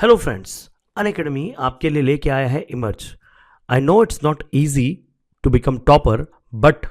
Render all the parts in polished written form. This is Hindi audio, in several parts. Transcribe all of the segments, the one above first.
हेलो फ्रेंड्स, अनअकैडमी आपके लिए लेके आया है emerge. I know it's not easy to become topper, but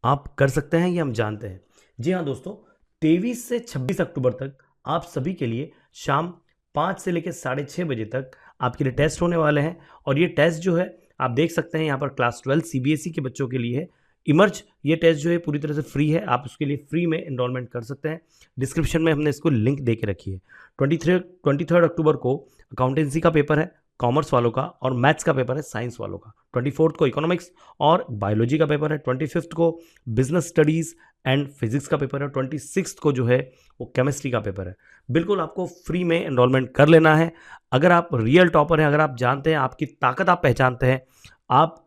आप कर सकते हैं, ये हम जानते हैं। जी हाँ दोस्तों, 23 से 26 अक्टूबर तक आप सभी के लिए शाम 5 से लेकर 6:30 बजे तक आपके लिए टेस्ट होने वाले हैं। और ये टेस्ट जो है आप देख सकते हैं यहाँ पर क्लास 12 सीबीएसई के बच्चों के लिए है। इमर्ज ये टेस्ट जो है पूरी तरह से फ्री है, आप उसके लिए फ्री में एनरोलमेंट कर सकते हैं। डिस्क्रिप्शन में हमने इसको लिंक दे के रखी है। 23 अक्टूबर को अकाउंटेंसी का पेपर है कॉमर्स वालों का, और मैथ्स का पेपर है साइंस वालों का। 24 को इकोनॉमिक्स और बायोलॉजी का पेपर है। 25 को बिजनेस स्टडीज़ एंड फिजिक्स का पेपर है। 26 को जो है वो केमिस्ट्री का पेपर है। बिल्कुल आपको फ्री में एनरोलमेंट कर लेना है। अगर आप रियल टॉपर हैं, अगर आप जानते हैं, आपकी ताकत आप पहचानते हैं, आप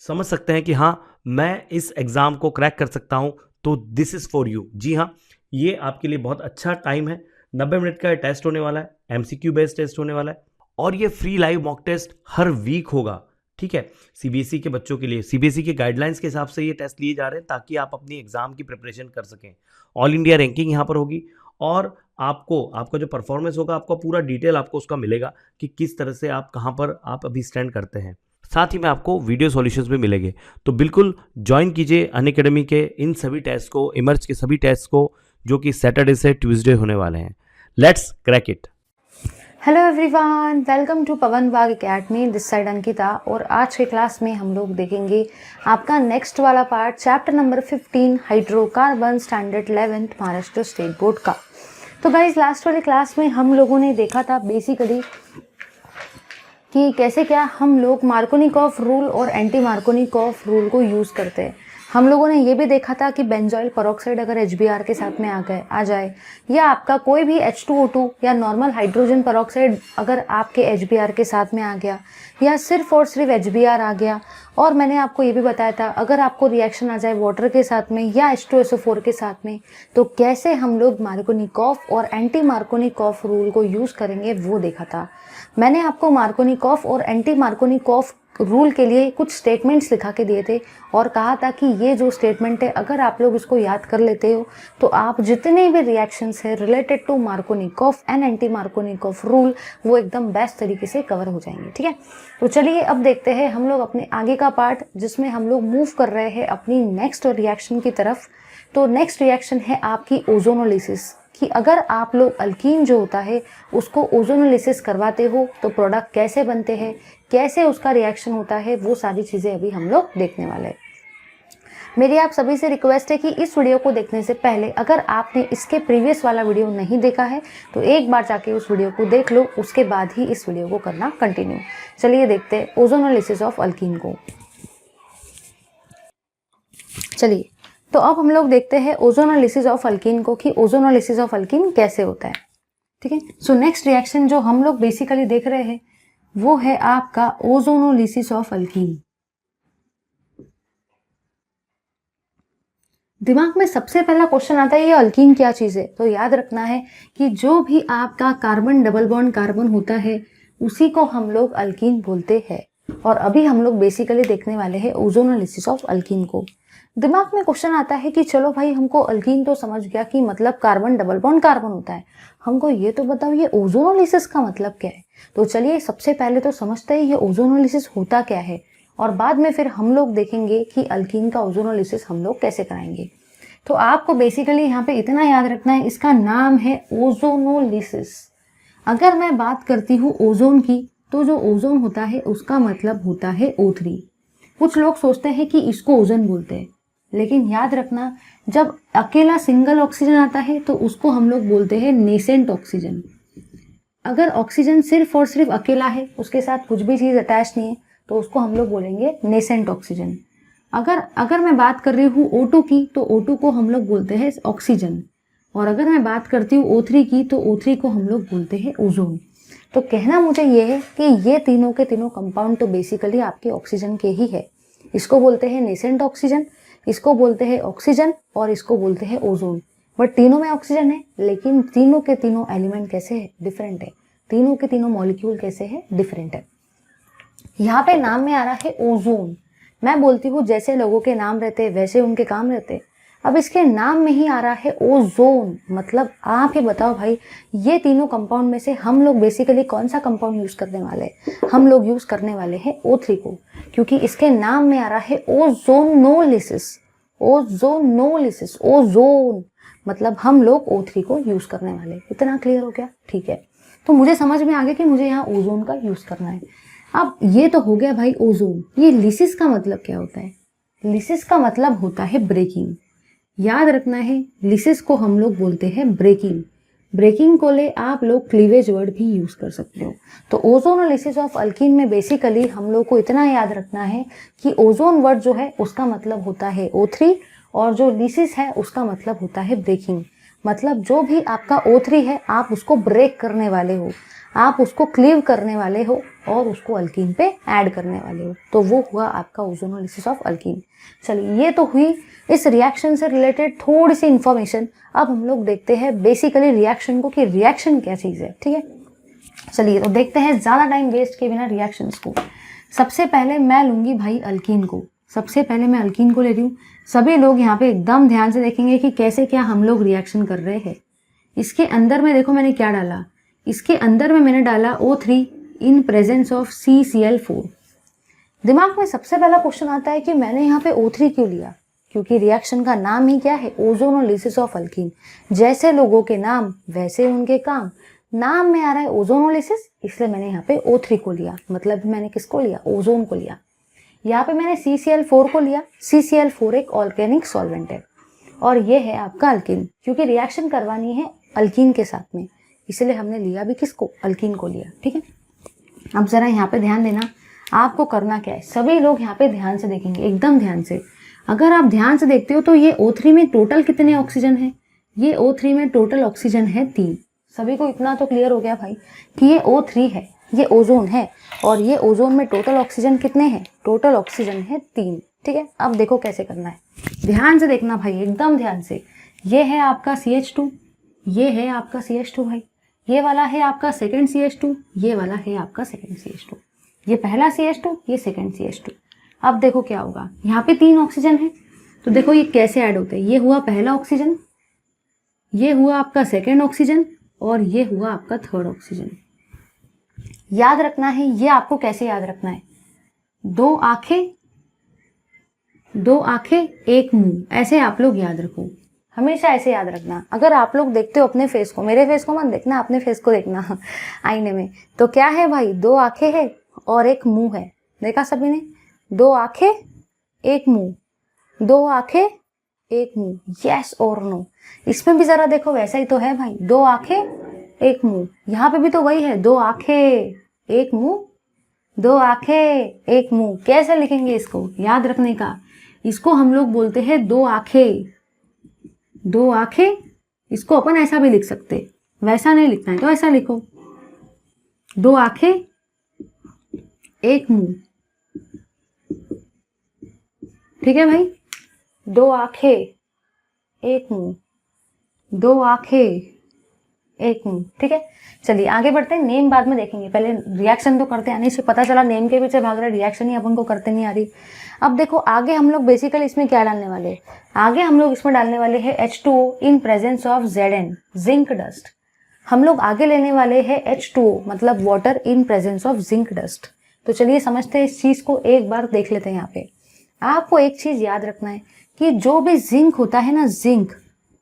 समझ सकते हैं कि हाँ मैं इस एग्ज़ाम को क्रैक कर सकता हूँ, तो दिस इज़ फॉर यू। जी हाँ, ये आपके लिए बहुत अच्छा टाइम है। 90 मिनट का टेस्ट होने वाला है, एमसीक्यू बेस्ड टेस्ट होने वाला है, और ये फ्री लाइव मॉक टेस्ट हर वीक होगा। ठीक है, सीबीएसई के बच्चों के लिए सीबीएसई के गाइडलाइंस के हिसाब से ये टेस्ट लिए जा रहे हैं ताकि आप अपनी एग्जाम की प्रिपरेशन कर सकें। ऑल इंडिया रैंकिंग यहाँ पर होगी, और आपका जो परफॉर्मेंस होगा, आपका पूरा डिटेल आपको उसका मिलेगा कि किस तरह से आप कहाँ पर आप अभी स्टैंड करते हैं। साथ ही में आपको वीडियो सॉल्यूशंस भी मिलेंगे। तो बिल्कुल ज्वाइन कीजिए अनअकैडमी के इन सभी टेस्ट को, इमर्ज के सभी टेस्ट को, जो कि सैटरडे से ट्यूसडे होने वाले हैं। Let's crack it. Hello everyone, welcome to Pawan Bagh academy. This side Ankita, और आज के क्लास में हम लोग देखेंगे आपका नेक्स्ट वाला part, chapter number 15 hydrocarbon, standard 11th Maharashtra state board का। तो गाइज लास्ट वाले क्लास में हम लोगों ने देखा था बेसिकली कि कैसे क्या हम लोग मार्कोनिकॉफ रूल और एंटी मार्कोनिकॉफ रूल को यूज़ करते हैं। हम लोगों ने ये भी देखा था कि बेंजोइल पेरोक्साइड अगर HBr के साथ में आ जाए, या आपका कोई भी H2O2 या नॉर्मल हाइड्रोजन पेरोक्साइड अगर आपके HBr के साथ में आ गया, या सिर्फ और सिर्फ HBr आ गया, और मैंने आपको ये भी बताया था अगर आपको रिएक्शन आ जाए वाटर के साथ में या H2SO4 के साथ में, तो कैसे हम लोग मार्कोनिकॉफ और एंटी मार्कोनिकॉफ रूल को यूज़ करेंगे वो देखा था। मैंने आपको मार्कोनिकॉफ और एंटी मार्कोनिकॉफ रूल के लिए कुछ स्टेटमेंट्स लिखा के दिए थे, और कहा था कि ये जो स्टेटमेंट है अगर आप लोग इसको याद कर लेते हो तो आप जितने भी रिएक्शंस है related to Markovnikov and anti Markovnikov rule वो एकदम बेस्ट तरीके से कवर हो जाएंगे। ठीक है, तो चलिए अब देखते हैं हम लोग अपने आगे का पार्ट, जिसमें हम लोग मूव कर रहे हैं अपनी नेक्स्ट रिएक्शन की तरफ। तो नेक्स्ट रिएक्शन है आपकी ओजोनोलिसिस, कि अगर आप लोग अल्कीन जो होता है उसको ओजोनोलिसिस करवाते हो तो प्रोडक्ट कैसे बनते हैं, कैसे उसका रिएक्शन होता है, वो सारी चीज़ें अभी हम लोग देखने वाले हैं। मेरी आप सभी से रिक्वेस्ट है कि इस वीडियो को देखने से पहले अगर आपने इसके प्रीवियस वाला वीडियो नहीं देखा है तो एक बार जाके उस वीडियो को देख लो, उसके बाद ही इस वीडियो को करना कंटिन्यू। चलिए देखते हैं ओजोनोलिसिस ऑफ अल्कीन को। चलिए, तो अब हम लोग देखते हैं ओजोनोलिसिस ऑफ अल्कीन को, कि ओजोनोलिसिस ऑफ अल्कीन कैसे होता है। ठीक है, सो नेक्स्ट रिएक्शन जो हम लोग बेसिकली देख रहे हैं वो है आपका ओजोनोलिसिस ऑफ अल्कीन। दिमाग में सबसे पहला क्वेश्चन आता है ये अल्कीन क्या चीज है। तो याद रखना है कि जो भी आपका कार्बन डबल बॉन्ड कार्बन होता है उसी को हम लोग अल्कीन बोलते हैं। और अभी हम लोग बेसिकली देखने वाले हैं ओजोनोलिसिस ऑफ अल्कीन को। दिमाग में क्वेश्चन आता है कि चलो भाई, हमको अल्कीन तो समझ गया कि मतलब कार्बन डबल बॉन्ड कार्बन होता है, हमको ये तो बताओ ये ओजोनोलिसिस का मतलब क्या है। तो चलिए सबसे पहले तो समझते हैं ये ओजोनोलिसिस होता क्या है, और बाद में फिर हम लोग देखेंगे कि अल्कीन का ओजोनोलिसिस हम लोग कैसे कराएंगे। तो आपको बेसिकली यहाँ पे इतना याद रखना है, इसका नाम है ओजोनोलिसिस। अगर मैं बात करती हूँ ओजोन की, तो जो ओजोन होता है उसका मतलब होता है O3। कुछ लोग सोचते हैं कि इसको ओजोन बोलते हैं, लेकिन याद रखना जब अकेला सिंगल ऑक्सीजन आता है तो उसको हम लोग बोलते हैं नेसेंट ऑक्सीजन। अगर ऑक्सीजन सिर्फ और सिर्फ अकेला है, उसके साथ कुछ भी चीज़ अटैच नहीं है, तो उसको हम लोग बोलेंगे नेसेंट ऑक्सीजन। अगर मैं बात कर रही हूँ O2 की, तो O2 को हम लोग बोलते हैं ऑक्सीजन। और अगर मैं बात करती हूँ O3 की, तो O3 को हम लोग बोलते हैं ओजोन। तो कहना मुझे ये है कि ये तीनों के तीनों कंपाउंड तो बेसिकली आपके ऑक्सीजन के ही है। इसको बोलते हैं नेसेंट ऑक्सीजन, इसको बोलते हैं ऑक्सीजन, और इसको बोलते हैं ओजोन। बट तीनों में ऑक्सीजन है, लेकिन तीनों के तीनों एलिमेंट कैसे है, डिफरेंट है। तीनों के तीनों मॉलिक्यूल कैसे है, डिफरेंट है। यहाँ पे नाम में आ रहा है ओजोन। मैं बोलती हूँ जैसे लोगों के नाम रहते हैं वैसे उनके काम रहते हैं। अब इसके नाम में ही आ रहा है ओजोन, मतलब आप ही बताओ भाई, ये तीनों कंपाउंड में से हम लोग बेसिकली कौन सा कंपाउंड यूज करने वाले हैं? हम लोग यूज करने वाले हैं O3 को, क्योंकि इसके नाम में आ रहा है ओजोनोलिसिस। ओजोनोलिसिस, ओजोन, मतलब हम लोग O3 को यूज करने वाले। इतना क्लियर हो गया? ठीक है, तो मुझे समझ में आ गया कि मुझे यहाँ ओजोन का यूज करना है। अब ये तो हो गया भाई ओजोन। ये लिसिस का मतलब क्या होता है? लिसिस का मतलब होता है ब्रेकिंग। याद रखना है, लिसिस को हम लोग बोलते हैं ब्रेकिंग। ब्रेकिंग को ले आप लोग क्लीवेज वर्ड भी यूज कर सकते हो। तो ओजोनोलिसिस ऑफ अल्कीन में बेसिकली हम लोग को इतना याद रखना है कि ओजोन वर्ड जो है उसका मतलब होता है O3, और जो लिसिस है उसका मतलब होता है ब्रेकिंग। मतलब जो भी आपका O3 है आप उसको ब्रेक करने वाले हो, आप उसको क्लीव करने वाले हो और उसको अल्कीन पे ऐड करने वाले हो, तो वो हुआ आपका ओजोनोलिसिस ऑफ अल्कीन। चलिए, ये तो हुई इस रिएक्शन से रिलेटेड थोड़ी सी इंफॉर्मेशन। अब हम लोग देखते हैं बेसिकली रिएक्शन को, कि रिएक्शन क्या चीज़ है। ठीक है, चलिए तो देखते हैं ज़्यादा टाइम वेस्ट किए बिना रिएक्शंस को। सबसे पहले मैं लूँगी भाई अल्कीन को। सबसे पहले मैं अल्कीन को ले रही हूँ। सभी लोग यहाँ पे एकदम ध्यान से देखेंगे कि कैसे क्या हम लोग रिएक्शन कर रहे हैं। इसके अंदर में देखो मैंने क्या डाला, इसके अंदर में मैंने डाला O3 in presence of CCl4। दिमाग में सबसे पहला क्वेश्चन आता है कि मैंने यहाँ पे O3 क्यों लिया? क्योंकि रिएक्शन का नाम ही क्या है? Ozonolysis of alkyne. जैसे लोगों के नाम वैसे उनके काम। नाम में आ रहा है ओजोनोलिसिस, इसलिए मैंने यहाँ पे O3 को लिया। मतलब मैंने किसको लिया? ओजोन को लिया। यहाँ पे मैंने CCl4 को लिया। CCl4 एक ऑर्गेनिक सॉल्वेंट है और ये है आपका अल्कीन, क्योंकि रिएक्शन करवानी है अल्कीन के साथ में, इसलिए हमने लिया भी किसको? अल्कीन को लिया। ठीक है, अब जरा यहाँ पे ध्यान देना, आपको करना क्या है। सभी लोग यहाँ पे ध्यान से देखेंगे, एकदम ध्यान से। अगर आप ध्यान से देखते हो तो ये O3 में टोटल कितने ऑक्सीजन है? ये O3 में टोटल ऑक्सीजन है 3। सभी को इतना तो क्लियर हो गया भाई कि ये O3 है, ये ओजोन है, और ये ओजोन में टोटल ऑक्सीजन कितने हैं? टोटल ऑक्सीजन है 3। ठीक है, अब देखो कैसे करना है, ध्यान से देखना भाई, एकदम ध्यान से। ये है आपका CH2, ये है आपका CH2 भाई, ये वाला है आपका सेकंड CH2, ये वाला है आपका सेकंड CH2। ये पहला CH2, ये सेकंड CH2। अब देखो क्या होगा, यहाँ पे 3 ऑक्सीजन है, तो देखो ये कैसे ऐड होते हैं। ये हुआ पहला ऑक्सीजन, ये हुआ आपका सेकंड ऑक्सीजन, और ये हुआ आपका थर्ड ऑक्सीजन। याद रखना है, ये आपको कैसे याद रखना है? 2 आंखें 1 मुंह, ऐसे आप लोग याद रखो, हमेशा ऐसे याद रखना। अगर आप लोग देखते हो अपने फेस को, मेरे फेस को मत देखना, अपने फेस को देखना आईने में, तो क्या है भाई? 2 आंखें है और 1 मुंह है। देखा सभी ने? 2 आंखें 1 मुंह, 2 आंखें 1 मुंह, यस और नो। इसमें भी जरा देखो, वैसा ही तो है भाई, 2 आंखें 1 मुंह। यहाँ पे भी तो वही है, 2 आंखें 1 मुंह, 2 आंखें 1 मुंह। कैसे लिखेंगे इसको? याद रखने का, इसको हम लोग बोलते हैं 2 आंखें। 2 आंखें, इसको अपन ऐसा भी लिख सकते, वैसा नहीं लिखना है तो ऐसा लिखो, 2 आंखें 1 मुंह। ठीक है भाई, 2 आंखें 1 मुंह, 2 आंखें 1 मुंह। ठीक है, चलिए आगे बढ़ते हैं। नेम बाद में देखेंगे, पहले रिएक्शन तो करते आने से। पता चला नेम के पीछे भाग रहा, रिएक्शन ही अपन को करते नहीं आ रही। अब देखो आगे हम लोग बेसिकली इसमें क्या डालने वाले हैं? आगे हम लोग इसमें डालने वाले हैं H2O in presence of Zn, zinc dust. हम लोग आगे लेने वाले हैं H2O, मतलब water in presence of zinc dust. तो चलिए समझते हैं इस चीज को, एक बार देख लेते हैं। यहाँ पे आपको एक चीज याद रखना है कि जो भी जिंक होता है ना,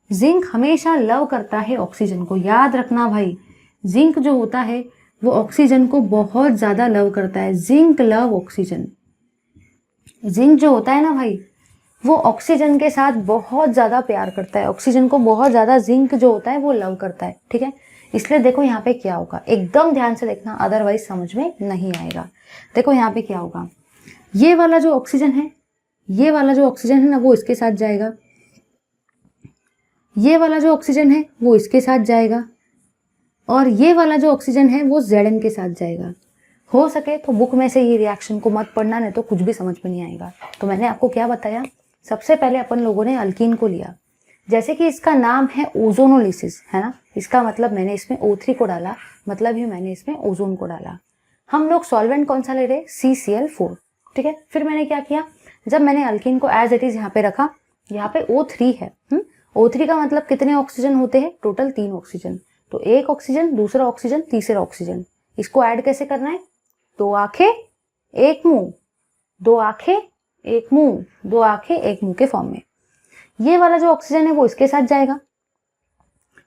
जिंक हमेशा लव करता है ऑक्सीजन को। याद रखना भाई, जिंक जो होता है वो ऑक्सीजन को बहुत ज्यादा लव करता है। Zinc love oxygen. जिंक जो होता है ना भाई, वो ऑक्सीजन के साथ बहुत ज्यादा प्यार करता है, ऑक्सीजन को बहुत ज्यादा जिंक जो होता है वो लव करता है। ठीक है, इसलिए देखो यहाँ पे क्या होगा, एकदम ध्यान से देखना, अदरवाइज समझ में नहीं आएगा। देखो यहाँ पे क्या होगा, ये वाला जो ऑक्सीजन है, ये वाला जो ऑक्सीजन है ना, वो इसके साथ जाएगा, ये वाला जो ऑक्सीजन है वो इसके साथ जाएगा, और ये वाला जो ऑक्सीजन है वो Zn के साथ जाएगा। हो सके तो बुक में से ये रिएक्शन को मत पढ़ना, नहीं तो कुछ भी समझ में नहीं आएगा। तो मैंने आपको क्या बताया, सबसे पहले अपन लोगों ने अल्कीन को लिया, जैसे कि इसका नाम है ओजोनोलिसिस, है ना, इसका मतलब मैंने इसमें O3 को डाला, मतलब ही मैंने इसमें ओजोन को डाला। हम लोग सॉल्वेंट कौन सा ले रहे? CCl4। ठीक है, फिर मैंने क्या किया, जब मैंने अल्कीन को एज इट इज यहाँ पे रखा, यहाँ पे O3 है। O3 का मतलब कितने ऑक्सीजन होते हैं? Total 3 oxygen. तो एक ऑक्सीजन, दूसरा ऑक्सीजन, तीसरा ऑक्सीजन, इसको ऐड कैसे करना है? 2 आंखें 1 मुंह, 2 आंखें 1 मुंह, 2 आंखें 1 मुंह के फॉर्म में। ये वाला जो ऑक्सीजन है वो इसके साथ जाएगा,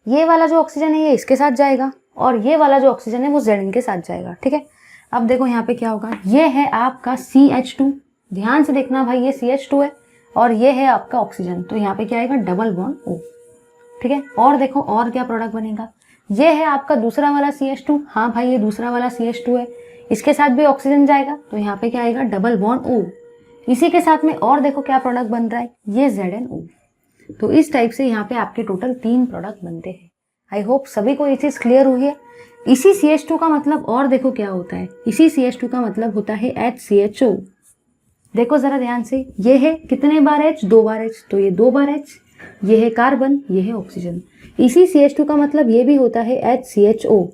ये वाला जो ऑक्सीजन है ये इसके साथ जाएगा, और ये वाला जो ऑक्सीजन है वो Zn के साथ जाएगा। ठीक है, अब देखो यहाँ पे क्या होगा, ये है आपका CH2, ध्यान से देखना भाई, ये CH2 है और ये है आपका ऑक्सीजन, तो यहाँ पे क्या आएगा? Double bond O। ठीक है, और देखो और क्या प्रोडक्ट बनेगा, ये है आपका दूसरा वाला CH2, हाँ भाई ये दूसरा वाला CH2 है, इसके साथ भी ऑक्सीजन जाएगा, तो यहाँ पे क्या आएगा? Double bond O। इसी के साथ में और देखो क्या प्रोडक्ट बन रहा है, ये ZnO। तो इस टाइप से यहाँ पे आपके टोटल 3 प्रोडक्ट बनते हैं। आई होप सभी को ये चीज क्लियर हुई है। इसी CH2 का मतलब और देखो क्या होता है, इसी CH2 का मतलब होता है HCHO। देखो जरा ध्यान से, ये है कितने बार H? 2 बार H, तो ये 2 बार H, ये है कार्बन, ये है ऑक्सीजन। इसी CH2 का मतलब ये भी होता है HCHO।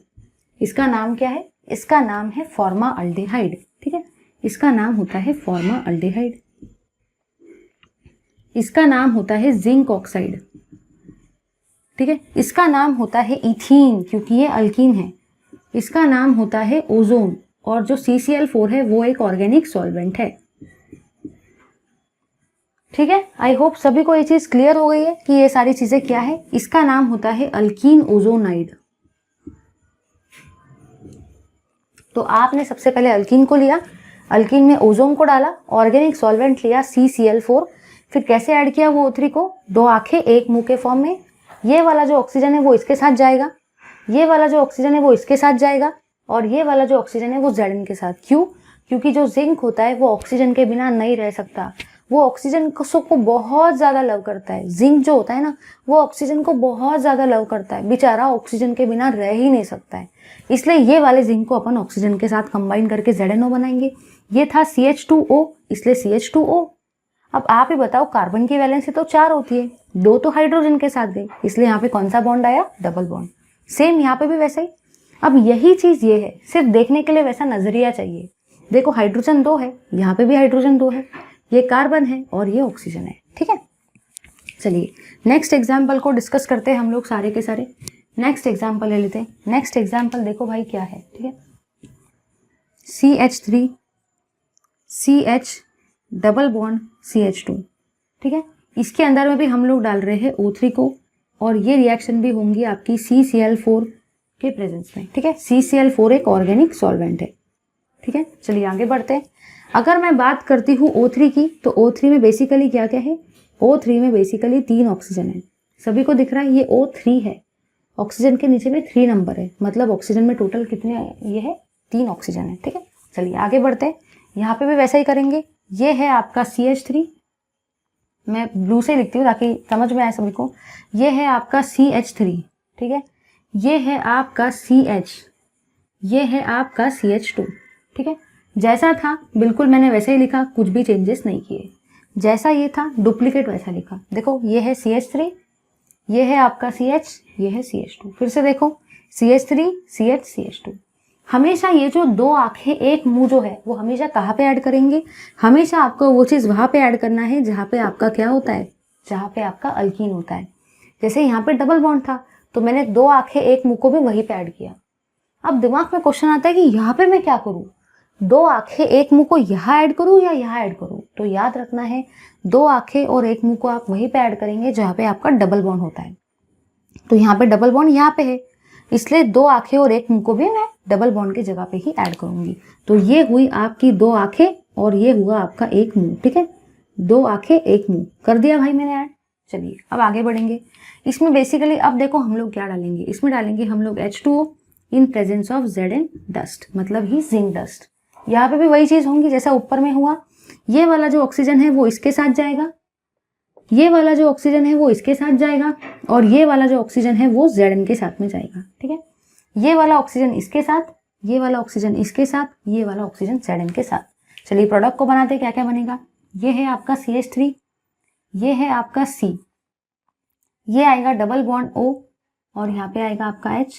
इसका नाम क्या है? इसका नाम है फॉर्माल्डिहाइड। ठीक है, इसका नाम होता है फॉर्माल्डिहाइड, इसका नाम होता है जिंक ऑक्साइड। ठीक है, इसका नाम होता है इथीन क्योंकि ये अल्कीन है, इसका नाम होता है ओजोन, और जो CCl4 है वो एक ऑर्गेनिक सॉल्वेंट है। ठीक है, आई होप सभी को ये चीज क्लियर हो गई है कि ये सारी चीजें क्या है। इसका नाम होता है अल्कीन ओजोनाइड। तो आपने सबसे पहले अल्कीन को लिया, अल्कीन में ओजोन को डाला, ऑर्गेनिक सॉल्वेंट लिया CCl4, फिर कैसे ऐड किया वो O3 को? 2 आंखें 1 मुंह के फॉर्म में। ये वाला जो ऑक्सीजन है वो इसके साथ जाएगा, ये वाला जो ऑक्सीजन है वो इसके साथ जाएगा, और ये वाला जो ऑक्सीजन है वो Zn के साथ। क्यों? क्योंकि जो जिंक होता है वो ऑक्सीजन के बिना नहीं रह सकता, वो ऑक्सीजन को बहुत ज्यादा लव करता है। जिंक जो होता है ना वो ऑक्सीजन को बहुत ज्यादा लव करता है, बेचारा ऑक्सीजन के बिना रह ही नहीं सकता है। इसलिए ये वाले जिंक को अपन ऑक्सीजन के साथ कंबाइन करके ZnO बनाएंगे। ये था CH2O, इसलिए CH2O। अब आप ही बताओ, कार्बन की वैलेंसी तो 4 होती है, 2 तो हाइड्रोजन के साथ गई, इसलिए यहाँ पे कौन सा बॉन्ड आया? Double bond. सेम यहाँ पे भी वैसा ही। अब यही चीज ये है, सिर्फ देखने के लिए वैसा नजरिया चाहिए। देखो हाइड्रोजन 2 है, यहाँ पे भी हाइड्रोजन 2 है, ये कार्बन है और ये ऑक्सीजन है। ठीक है, चलिए नेक्स्ट एग्जाम्पल को डिस्कस करते हैं हम लोग सारे के सारे। नेक्स्ट एग्जाम्पल ले लेते हैं। नेक्स्ट एग्जाम्पल देखो भाई क्या है। ठीक है, CH3 CH double bond CH2। ठीक है, इसके अंदर में भी हम लोग डाल रहे हैं O3 को, और ये रिएक्शन भी होंगी आपकी CCl4 के प्रेजेंस में। ठीक है, CCl4 एक ऑर्गेनिक सॉल्वेंट है। ठीक है, चलिए आगे बढ़ते हैं। अगर मैं बात करती हूँ O3 की, तो O3 में बेसिकली क्या क्या है? O3 में बेसिकली 3 ऑक्सीजन है। सभी को दिख रहा है ये O3 है, ऑक्सीजन के नीचे में 3 नंबर है, मतलब ऑक्सीजन में टोटल कितने ये है? 3 ऑक्सीजन है। ठीक है, चलिए आगे बढ़ते हैं। यहाँ पे भी वैसा ही करेंगे। ये है आपका CH3, मैं ब्लू से लिखती हूँ ताकि समझ में आए सभी को। ये है आपका CH3। ठीक है, ये है आपका CH, ये है आपका CH2। ठीक है, जैसा था बिल्कुल मैंने वैसे ही लिखा, कुछ भी चेंजेस नहीं किए। जैसा ये था डुप्लीकेट वैसा लिखा। देखो ये है CH3, ये है आपका CH, ये है CH2। फिर से देखो CH3 CH CH2। हमेशा ये जो 2 आंखें 1 मुंह जो है वो हमेशा कहाँ पे ऐड करेंगे? हमेशा आपको वो चीज़ वहाँ पे ऐड करना है जहाँ पे आपका क्या होता है? जहाँ पे आपका अल्कीन होता है। जैसे यहाँ पे डबल बॉन्ड था तो मैंने 2 आंखें 1 मुंह को भी वहीं पे ऐड किया। अब दिमाग में क्वेश्चन आता है कि यहाँ पे मैं क्या करूँ? 2 आंखें 1 मुंह को यहाँ ऐड करूँ या यहाँ ऐड करूँ? तो याद रखना है 2 आंखें और 1 मुंह को आप वहीं पे ऐड करेंगे जहाँ पे आपका डबल बॉन्ड होता है। तो यहाँ पे डबल बॉन्ड यहाँ पे है, इसलिए 2 आंखें और 1 मुंह को भी मैं डबल बॉन्ड की जगह पे ही ऐड करूंगी। तो ये हुई आपकी 2 आंखें और ये हुआ आपका 1 मुंह। ठीक है, 2 आंखें 1 मुंह कर दिया भाई मैंने ऐड। चलिए अब आगे बढ़ेंगे। इसमें बेसिकली अब देखो हम लोग क्या डालेंगे, इसमें डालेंगे हम लोग H2O in presence of Zn dust, मतलब ही जिंक डस्ट। यहाँ पे भी वही चीज होंगी जैसा ऊपर में हुआ। ये वाला जो ऑक्सीजन है वो इसके साथ जाएगा, ये वाला जो ऑक्सीजन है वो इसके साथ जाएगा, और ये वाला जो ऑक्सीजन है वो Zn के साथ में जाएगा। ठीक है, ये वाला ऑक्सीजन इसके साथ, ये वाला ऑक्सीजन इसके साथ, ये वाला ऑक्सीजन Zn के साथ। चलिए प्रोडक्ट को बनाते क्या क्या बनेगा। ये है आपका CH3, ये है आपका C, ये आएगा डबल बॉन्ड O, और यहाँ पे आएगा आपका H।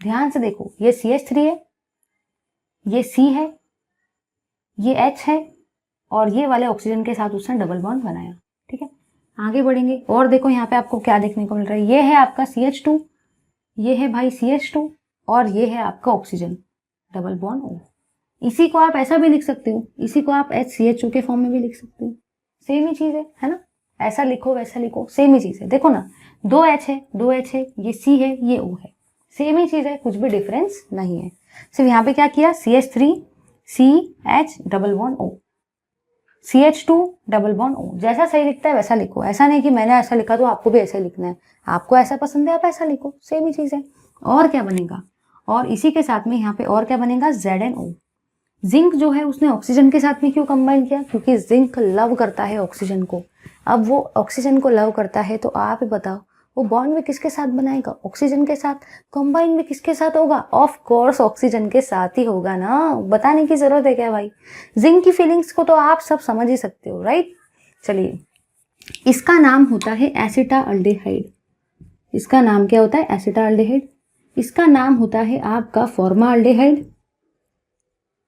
ध्यान से देखो ये CH3 है, ये C है, ये H है, और ये वाले ऑक्सीजन के साथ उसने डबल बॉन्ड बनाया। ठीक है, आगे बढ़ेंगे और देखो यहाँ पे आपको क्या देखने को मिल रहा है, ये है आपका CH2, ये है भाई CH2 और ये है आपका ऑक्सीजन, डबल बॉन्ड O। इसी को आप ऐसा भी लिख सकते हो, इसी को आप HCHO के फॉर्म में भी लिख सकते हो, सेम ही चीज है ना, ऐसा लिखो वैसा लिखो सेम ही चीज है। देखो ना, 2H है, 2H है, ये C है, ये O है, सेम ही चीज है, कुछ भी डिफरेंस नहीं है। सिर्फ यहाँ पे क्या किया, CH3 CH double bond O, CH2 double bond O, जैसा सही लिखता है वैसा लिखो, ऐसा नहीं कि मैंने ऐसा लिखा तो आपको भी ऐसा ही लिखना है, आपको ऐसा पसंद है आप ऐसा लिखो, सेम ही चीज है। और क्या बनेगा, और इसी के साथ में यहाँ पे और क्या बनेगा, ZnO। जिंक जो है उसने ऑक्सीजन के साथ में क्यों कंबाइन किया, क्योंकि जिंक लव करता है ऑक्सीजन को। अब वो ऑक्सीजन को लव करता है तो आप ही बताओ वो बॉन्ड भी किसके साथ बनाएगा, ऑक्सीजन के साथ, कंबाइन भी किसके साथ होगा, ऑफ कोर्स ऑक्सीजन के साथ ही होगा ना, बताने की जरूरत है क्या भाई। जिंक की फीलिंग्स को तो आप सब समझ ही सकते हो, राइट। चलिए, इसका नाम होता है एसिटाल्डिहाइड, इसका नाम क्या होता है, एसिटाल्डिहाइड। इसका नाम होता है आपका फॉर्माल्डिहाइड,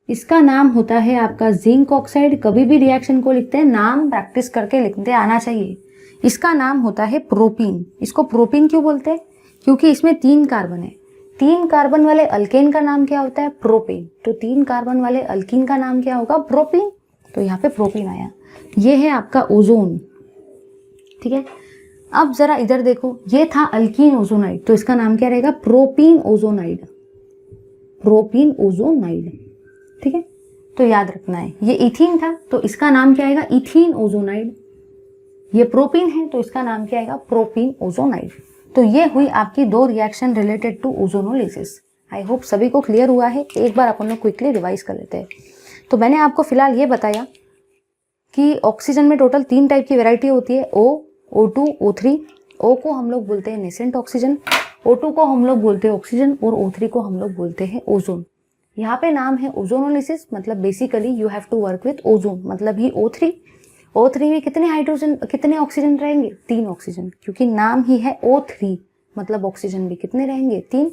इसका नाम होता है आपका जिंक ऑक्साइड। कभी भी रिएक्शन को लिखते हैं नाम प्रैक्टिस करके लिखते आना चाहिए। इसका नाम होता है प्रोपीन। इसको प्रोपीन क्यों बोलते हैं, क्योंकि इसमें 3 कार्बन है। 3 कार्बन वाले अल्केन का नाम क्या होता है, प्रोपेन। तो 3 कार्बन वाले अल्कीन का नाम क्या होगा, प्रोपीन। तो यहाँ पे प्रोपीन आया। ये है आपका ओजोन, ठीक है। अब जरा इधर देखो, ये था अल्कीन ओजोनाइड, तो इसका नाम क्या रहेगा, प्रोपीन ओजोनाइड, प्रोपीन ओजोनाइड, ठीक है। तो याद रखना है, ये इथीन था तो इसका नाम क्या आएगा, इथीन ओजोनाइड। ये प्रोपीन है तो इसका नाम क्या आएगा, प्रोपीन ओजोनाइड। तो ये हुई आपकी 2 reaction related to ozonolysis. I hope सभी को क्लियर हुआ है। एक बार अपन लोग क्विकली रिवाइज कर लेते हैं। तो मैंने आपको फिलहाल ये बताया कि ऑक्सीजन में टोटल 3 टाइप की वेराइटी होती है, O, O2, O3। O को हम लोग बोलते हैं नेसेंट ऑक्सीजन, O2 को हम लोग बोलते हैं ऑक्सीजन और O3 को हम लोग बोलते हैं ओजोन। यहाँ पे नाम है ओजोनोलिसिस, मतलब basically you have to work with ozone, मतलब ही O3। O3 में कितने हाइड्रोजन, कितने ऑक्सीजन रहेंगे, 3 ऑक्सीजन, क्योंकि नाम ही है O3, मतलब ऑक्सीजन भी कितने रहेंगे, 3।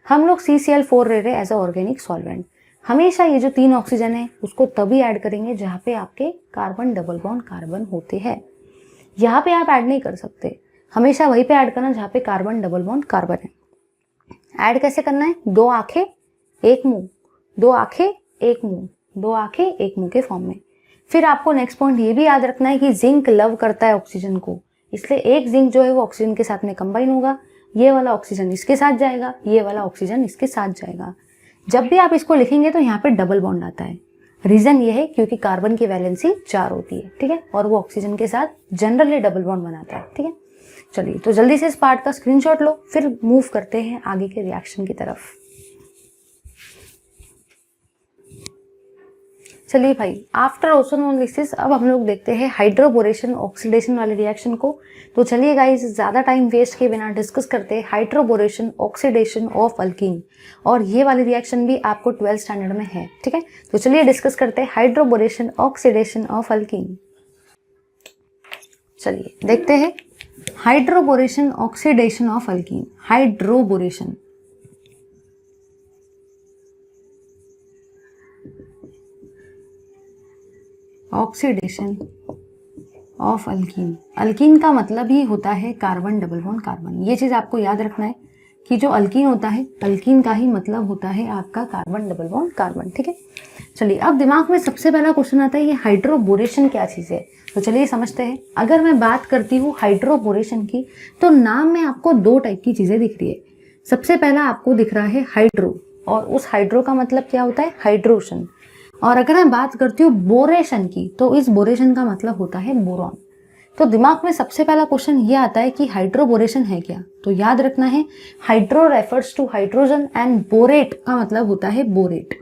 हम लोग CCl4 ले रहे हैं एज अ ऑर्गेनिक सॉल्वेंट। हमेशा ये जो 3 ऑक्सीजन है उसको तभी ऐड करेंगे जहाँ पे आपके कार्बन डबल बॉन्ड कार्बन होते हैं। यहाँ पे आप ऐड नहीं कर सकते, हमेशा वहीं पे ऐड करना जहाँ पे कार्बन डबल बॉन्ड कार्बन है। ऐड कैसे करना है, 2 आंखें 1 मुंह, 2 आंखें 1 मुंह, 2 आंखें 1 मुंह के फॉर्म में। फिर आपको नेक्स्ट पॉइंट ये भी याद रखना है कि जिंक लव करता है ऑक्सीजन को, इसलिए एक जिंक जो है वो ऑक्सीजन के साथ में कंबाइन होगा। ये वाला ऑक्सीजन इसके साथ जाएगा, ये वाला ऑक्सीजन इसके साथ जाएगा। जब भी आप इसको लिखेंगे तो यहाँ पे डबल बॉन्ड आता है। रीजन ये है क्योंकि कार्बन की वैलेंसी 4 होती है, ठीक है, और वो ऑक्सीजन के साथ जनरली डबल बॉन्ड बनाता है, ठीक है। चलिए, तो जल्दी से इस पार्ट का स्क्रीनशॉट लो, फिर मूव करते हैं आगे के रिएक्शन की तरफ। चलिए भाई, आफ्टर ओजोनोलिसिस अब हम लोग देखते हैं हाइड्रोबोरेशन ऑक्सीडेशन वाले रिएक्शन को। तो चलिए गाइस, ज़्यादा टाइम वेस्ट किए बिना डिस्कस करते हैं हाइड्रोबोरेशन ऑक्सीडेशन ऑफ अल्कीन। और ये वाली रिएक्शन भी आपको 12th स्टैंडर्ड में है, ठीक है। तो चलिए डिस्कस करते हैं हाइड्रोबोरेशन ऑक्सीडेशन ऑफ अल्कीन। चलिए देखते हैं hydroboration oxidation of alkyne. Hydroboration, oxidation of alkyne. Alkyne का मतलब ही होता है कार्बन डबल बॉन्ड कार्बन। ये चीज आपको याद रखना है कि जो अल्कीन होता है, अल्कीन का ही मतलब होता है आपका कार्बन डबल बॉन्ड कार्बन, ठीक है। चलिए, अब दिमाग में सबसे पहला क्वेश्चन आता है ये हाइड्रोबोरेशन क्या चीज है। तो चलिए समझते हैं। अगर मैं बात करती हूँ हाइड्रोबोरेशन की, तो नाम में आपको 2 टाइप की चीजें दिख रही है। सबसे पहला आपको दिख रहा है हाइड्रो, और उस हाइड्रो का मतलब क्या होता है, हाइड्रोजन। और अगर मैं बात करती हूँ बोरेशन की, तो इस बोरेशन का मतलब होता है बोरॉन। तो दिमाग में सबसे पहला क्वेश्चन ये आता है कि हाइड्रोबोरेशन है क्या। तो याद रखना है, hydro refers to hydrogen and borate का मतलब होता है बोरेट,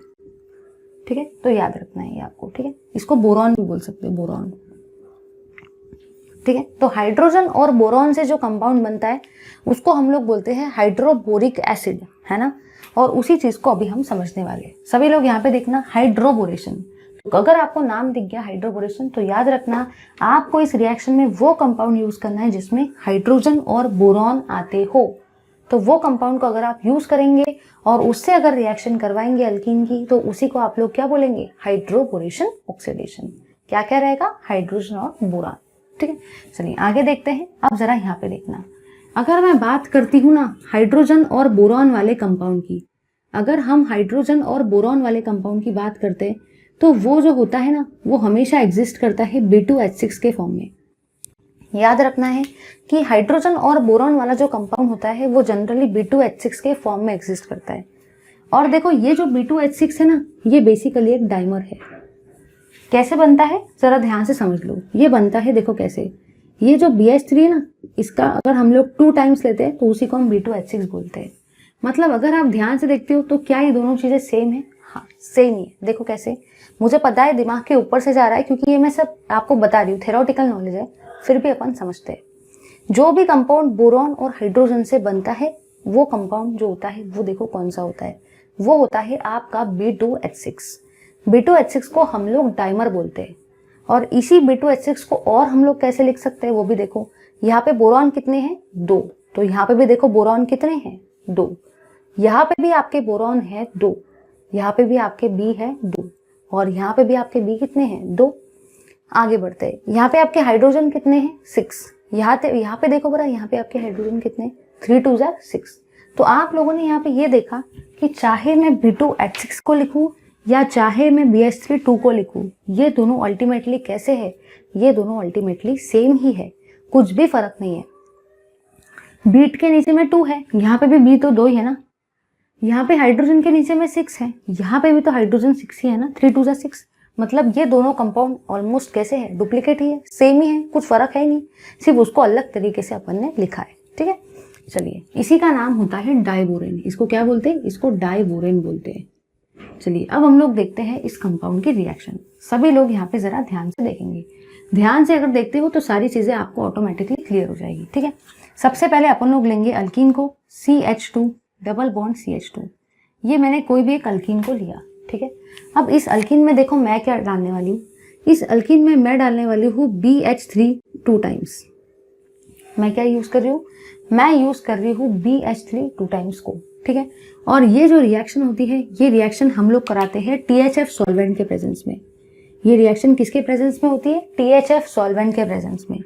ठीक है। तो याद रखना है ये आपको, ठीक है। इसको बोरॉन भी बोल सकते हैं, बोरॉन, ठीक है। तो हाइड्रोजन और बोरॉन से जो कंपाउंड बनता है उसको हम लोग बोलते हैं हाइड्रोबोरिक एसिड, है ना। और उसी चीज को अभी हम समझने वाले हैं। सभी लोग यहाँ पे देखना, हाइड्रोबोरेशन। तो अगर आपको नाम दिख गया हाइड्रोबोरेशन, तो याद रखना आपको इस रिएक्शन में वो कंपाउंड यूज करना है जिसमें हाइड्रोजन और बोरॉन आते हो। तो वो कंपाउंड को अगर आप यूज करेंगे और उससे अगर रिएक्शन करवाएंगे अल्कीन की, तो उसी को आप लोग क्या बोलेंगे, हाइड्रोबोरेशन ऑक्सीडेशन। क्या क्या रहेगा, हाइड्रोजन और बोरॉन, ठीक है, चलिए आगे देखते हैं। अब जरा यहाँ पे देखना, अगर मैं बात करती हूँ ना हाइड्रोजन और बोरॉन वाले कंपाउंड की, अगर हम हाइड्रोजन और बोरॉन वाले कंपाउंड की बात करते हैं तो वो जो होता है ना वो हमेशा एग्जिस्ट करता है B2H6 के फॉर्म में। याद रखना है कि हाइड्रोजन और बोरॉन वाला जो कंपाउंड होता है वो जनरली B2H6 के फॉर्म में एग्जिस्ट करता है। और देखो ये जो B2H6 है ना ये बेसिकली एक डाइमर है। कैसे बनता है जरा ध्यान से समझ लो, ये बनता है देखो कैसे, ये जो BH3 है ना इसका अगर हम लोग 2 टाइम्स लेते हैं तो उसी को हम B2H6 बोलते हैं। मतलब अगर आप ध्यान से देखते हो तो क्या ये दोनों चीजें सेम है? हाँ सेम ही है। देखो कैसे, मुझे पता है दिमाग के ऊपर से जा रहा है क्योंकि ये मैं सब आपको बता रही हूँ, थेरोटिकल नॉलेज है, फिर भी अपन समझते हैं। जो भी कंपाउंड बोरॉन और हाइड्रोजन से बनता है वो कंपाउंड जो होता है वो देखो कौन सा होता है, वो होता है आपका B2H6। B2H6 को हम लोग डाइमर बोलते हैं। और इसी B2H6 को और हम लोग कैसे लिख सकते हैं वो भी देखो, यहाँ पे बोरॉन कितने हैं? 2, तो यहाँ पे भी देखो बोरॉन कितने हैं? 2। यहाँ पे भी आपके बोरॉन है 2, यहाँ पे भी आपके B है 2, और यहाँ पे भी आपके B कितने हैं? 2। आगे बढ़ते हैं, यहाँ पे आपके हाइड्रोजन कितने हैं? 6। यहाँ पे देखो बरा, यहाँ पे आपके हाइड्रोजन कितने? 3 2 6। तो आप लोगों ने यहाँ पे ये देखा कि चाहे मैं B2H6 को लिखूं या चाहे मैं BH3 2 को लिखूं, ये दोनों अल्टीमेटली कैसे है? ये दोनों अल्टीमेटली सेम ही है, कुछ भी फर्क नहीं है। बीट के नीचे में 2 है, यहाँ पे भी B तो 2 ही है ना। यहाँ पे हाइड्रोजन के नीचे में 6 है, यहाँ पे भी तो हाइड्रोजन 6 ही है ना, 3 2 6। मतलब ये दोनों कंपाउंड ऑलमोस्ट कैसे है? डुप्लीकेट ही है, सेम ही है, कुछ फर्क है नहीं, सिर्फ उसको अलग तरीके से अपन ने लिखा है। ठीक है, चलिए इसी का नाम होता है डाइबोरेन। इसको क्या बोलते हैं? इसको डाइबोरेन बोलते हैं। चलिए अब हम लोग देखते हैं इस कंपाउंड की रिएक्शन। सभी लोग यहाँ पे जरा ध्यान से देखेंगे, ध्यान से अगर देखते हो तो सारी चीजें आपको ऑटोमेटिकली क्लियर हो जाएगी। ठीक है, सबसे पहले अपन लोग लेंगे अल्कीन को, CH2 डबल बॉन्ड CH2। ये मैंने कोई भी एक अल्कीन को लिया। ठीक है, अब इस अल्कीन में देखो मैं क्या डालने वाली हूँ, इस अल्कीन में मैं डालने वाली हूँ BH3 2 टाइम्स। मैं क्या यूज कर रही हूँ? मैं यूज कर रही हूँ BH3 2 टाइम्स को। ठीक है, और ये जो रिएक्शन होती है ये रिएक्शन हम लोग कराते हैं THF सॉल्वेंट के प्रेजेंस में। ये रिएक्शन किसके प्रेजेंस में होती है? THF सॉल्वेंट के प्रेजेंस में।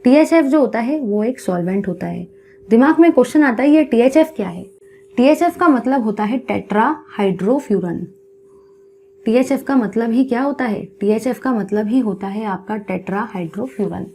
THF जो होता है वो एक सॉल्वेंट होता है। दिमाग में क्वेश्चन आता है ये THF क्या है? THF का मतलब होता है टेट्रा हाइड्रोफ्यूरन। THF का मतलब ही क्या होता है? THF का मतलब ही होता है आपका टेट्रा हाइड्रोफ्यूरन।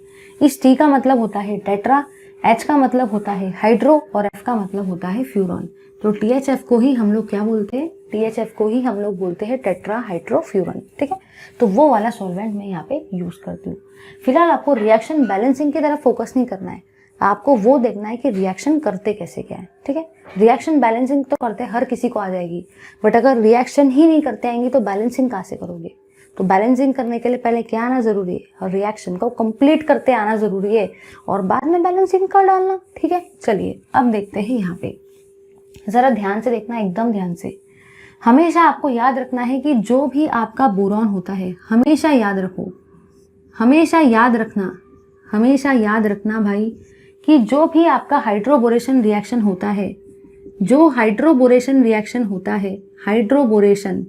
इस T का मतलब होता है टेट्रा, H का मतलब होता है हाइड्रो और F का मतलब होता है फ्यूरॉन। तो THF को ही हम लोग क्या बोलते हैं? THF को ही हम लोग बोलते हैं टेट्रा हाइड्रोफ्यूरन। ठीक है, तो वो वाला सॉल्वेंट मैं यहाँ पे यूज करती हूँ। फिलहाल आपको रिएक्शन बैलेंसिंग की तरफ फोकस नहीं करना है, आपको वो देखना है कि रिएक्शन करते कैसे क्या है। ठीक है, रिएक्शन बैलेंसिंग तो करते हर किसी को आ जाएगी, बट अगर रिएक्शन ही नहीं करते आएंगे तो बैलेंसिंग कहाँ से करोगे? तो बैलेंसिंग करने के लिए पहले क्या आना जरूरी है? और रिएक्शन को कंप्लीट करते आना जरूरी है, और बाद में बैलेंसिंग कर डालना। ठीक है, चलिए अब देखते हैं यहाँ पे, जरा ध्यान से देखना, एकदम ध्यान से। हमेशा आपको याद रखना है कि जो भी आपका बोरॉन होता है, हमेशा याद रखो, हमेशा याद रखना, हमेशा याद रखना भाई, कि जो भी आपका हाइड्रोबोरेशन रिएक्शन होता है, जो हाइड्रोबोरेशन रिएक्शन होता है, हाइड्रोबोरेशन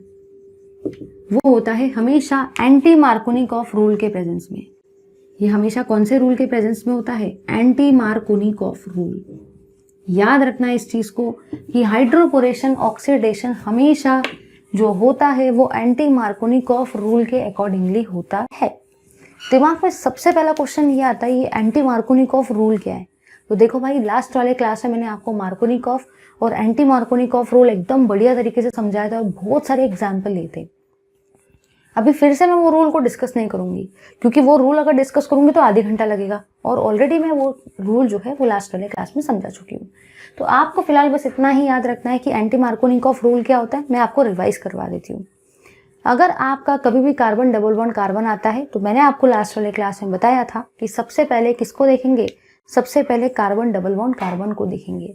वो होता है हमेशा एंटी मार्कोनिकॉफ रूल के प्रेजेंस में। ये हमेशा कौन से रूल के प्रेजेंस में होता है? Anti Markovnikov rule. याद रखना इस चीज को कि हाइड्रोपोरेशन ऑक्सीडेशन हमेशा जो होता है वो एंटी मार्कोनिकॉफ रूल के अकॉर्डिंगली होता है। दिमाग में सबसे पहला क्वेश्चन ये आता है, ये एंटी मार्कोनिकॉफ रूल क्या है? तो देखो भाई, लास्ट वाले क्लास में मैंने आपको मार्कोनिकॉफ और एंटी मार्कोनिकॉफ रूल एकदम बढ़िया तरीके से समझाया था और बहुत सारे एग्जाम्पल लिए थे। अभी फिर से मैं वो रूल को डिस्कस नहीं करूंगी, क्योंकि वो रूल अगर डिस्कस करूंगी तो आधे घंटा लगेगा, और ऑलरेडी मैं वो रूल जो है वो लास्ट वाले क्लास में समझा चुकी हूँ। तो आपको फिलहाल बस इतना ही याद रखना है कि एंटी मार्कोनिकॉफ रूल क्या होता है। मैं आपको रिवाइज करवा देती हूँ। अगर आपका कभी भी कार्बन डबल बॉन्ड कार्बन आता है तो मैंने आपको लास्ट वाले क्लास में बताया था कि सबसे पहले किसको देखेंगे? सबसे पहले कार्बन डबल बॉन्ड कार्बन को देखेंगे।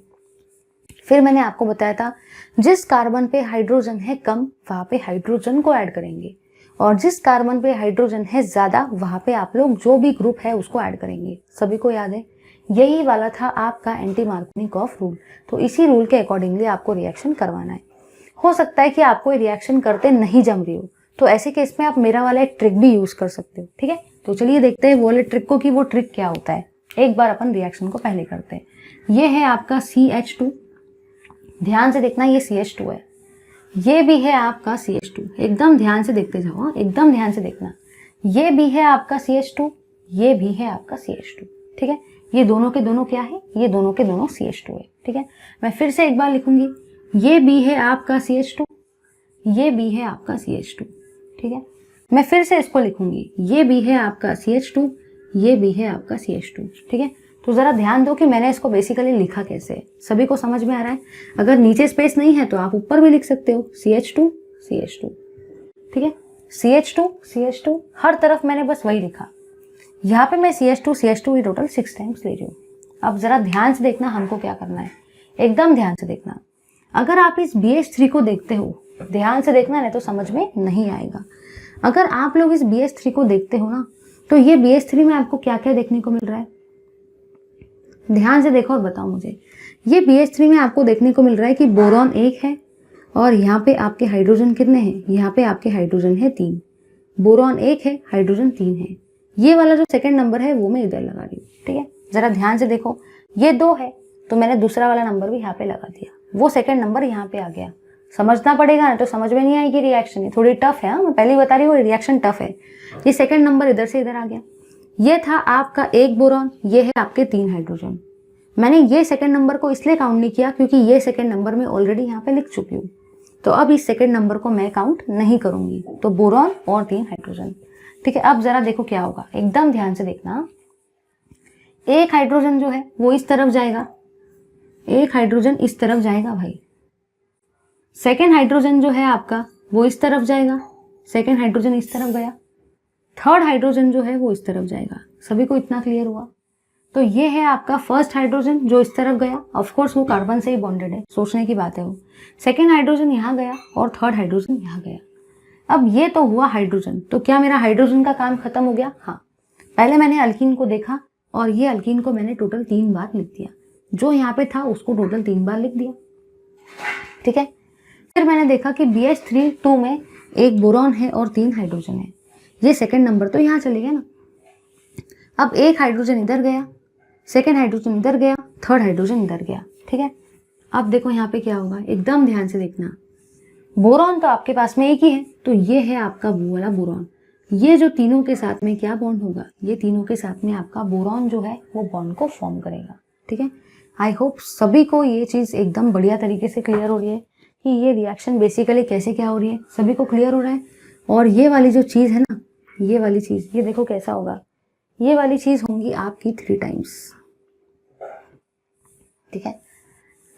फिर मैंने आपको बताया था जिस कार्बन पे हाइड्रोजन है कम वहां पे हाइड्रोजन को ऐड करेंगे, और जिस कार्बन पे हाइड्रोजन है ज्यादा वहां पे आप लोग जो भी ग्रुप है उसको ऐड करेंगे। सभी को याद है? यही वाला था आपका एंटी मार्कोनिकॉफ रूल। तो इसी रूल के अकॉर्डिंगली आपको रिएक्शन करवाना है। हो सकता है कि आपको रिएक्शन करते नहीं जम रही हो, तो ऐसे केस में आप मेरा वाला एक ट्रिक भी यूज कर सकते हो, ठीक है। तो चलिए देखते हैं वो वाले ट्रिक को कि वो ट्रिक क्या होता है। एक बार अपन रिएक्शन को पहले करते हैं। ये है आपका CH2, ध्यान से देखना ये CH2 है, ये भी है आपका CH2, एकदम ध्यान से देखते जाओ, हाँ एकदम ध्यान से देखना। ये भी है आपका CH2, ये भी है आपका CH2, ठीक है। ये दोनों के दोनों क्या है, ये दोनों के दोनों CH2 है, ठीक है। मैं फिर से एक बार लिखूंगी, ये भी है आपका CH2, ये भी है आपका CH2, ठीक है। मैं फिर से इसको लिखूंगी, ये भी है आपका CH2, ये भी है आपका CH2, ठीक है। तो जरा ध्यान दो कि मैंने इसको बेसिकली लिखा कैसे है, सभी को समझ में आ रहा है। अगर नीचे स्पेस नहीं है तो आप ऊपर भी लिख सकते हो, CH2 CH2, ठीक है। CH2 CH2, हर तरफ मैंने बस वही लिखा। यहाँ पे मैं CH2 CH2 ये टोटल 6 टाइम्स ले रही हूँ। अब जरा ध्यान से देखना हमको क्या करना है, एकदम ध्यान से देखना। अगर आप इस BH3 को देखते हो, ध्यान से देखना नहीं तो समझ में नहीं आएगा। अगर आप लोग इस BH3 को देखते हो ना, तो ये BH3 में आपको क्या क्या देखने को मिल रहा है, ध्यान से देखो और बताओ मुझे। ये BH3 में आपको देखने को मिल रहा है कि बोरॉन 1 है और यहाँ पे आपके हाइड्रोजन कितने हैं, यहाँ पे आपके हाइड्रोजन है 3। बोरॉन 1 है, हाइड्रोजन 3 है। ये वाला जो सेकंड नंबर है वो मैं इधर लगा रही हूँ, ठीक है। जरा ध्यान से देखो, ये 2 है तो मैंने दूसरा वाला नंबर भी यहाँ पे लगा दिया, वो सेकंड नंबर यहाँ पे आ गया। समझना पड़ेगा ना, तो समझ में नहीं आएगी रिएक्शन, ये थोड़ी टफ है, मैं पहले ही बता रही हूँ रिएक्शन टफ है। ये सेकंड नंबर इधर से इधर आ गया। ये था आपका 1 बोरॉन, ये है आपके 3 हाइड्रोजन। मैंने ये सेकंड नंबर को इसलिए काउंट नहीं किया क्योंकि ये सेकंड नंबर में ऑलरेडी यहाँ पे लिख चुकी हूँ, तो अब इस सेकंड नंबर को मैं काउंट नहीं करूंगी। तो बोरॉन और 3 हाइड्रोजन, ठीक है। अब जरा देखो क्या होगा, एकदम ध्यान से देखना। एक हाइड्रोजन जो है वो इस तरफ जाएगा, एक हाइड्रोजन इस तरफ जाएगा भाई। सेकेंड हाइड्रोजन जो है आपका वो इस तरफ जाएगा, सेकेंड हाइड्रोजन इस तरफ गया। थर्ड हाइड्रोजन जो है वो इस तरफ जाएगा। सभी को इतना क्लियर हुआ? तो ये है आपका फर्स्ट हाइड्रोजन जो इस तरफ गया, ऑफ कोर्स वो कार्बन से ही बॉन्डेड है, सोचने की बात है वो। सेकेंड हाइड्रोजन यहाँ गया और थर्ड हाइड्रोजन यहाँ गया। अब ये तो हुआ हाइड्रोजन, तो क्या मेरा हाइड्रोजन का काम खत्म हो गया? हाँ। पहले मैंने अल्कीन को देखा और ये अल्कीन को मैंने टोटल 3 बार लिख दिया, जो यहाँ पे था उसको टोटल 3 बार लिख दिया, ठीक है। फिर मैंने देखा कि BH3 में 1 बोरॉन है और 3 हाइड्रोजन है, ये सेकंड नंबर तो यहाँ चले गया ना। अब एक हाइड्रोजन इधर गया, सेकंड हाइड्रोजन इधर गया, थर्ड हाइड्रोजन इधर गया, ठीक है। अब देखो यहाँ पे क्या होगा, एकदम ध्यान से देखना। बोरॉन तो आपके पास में एक ही है, तो ये है आपका वो वाला बोरॉन। ये जो तीनों के साथ में क्या बॉन्ड होगा, ये तीनों के साथ में आपका बोरॉन जो है वो बॉन्ड को फॉर्म करेगा, ठीक है। आई होप सभी को ये चीज़ एकदम बढ़िया तरीके से क्लियर हो रही है कि ये रिएक्शन बेसिकली कैसे क्या हो रही है, सभी को क्लियर हो रहा है। और ये वाली जो चीज़ है ना, ये वाली चीज़, ये देखो कैसा होगा, ये वाली चीज़ होंगी आपकी 3 टाइम्स, ठीक है।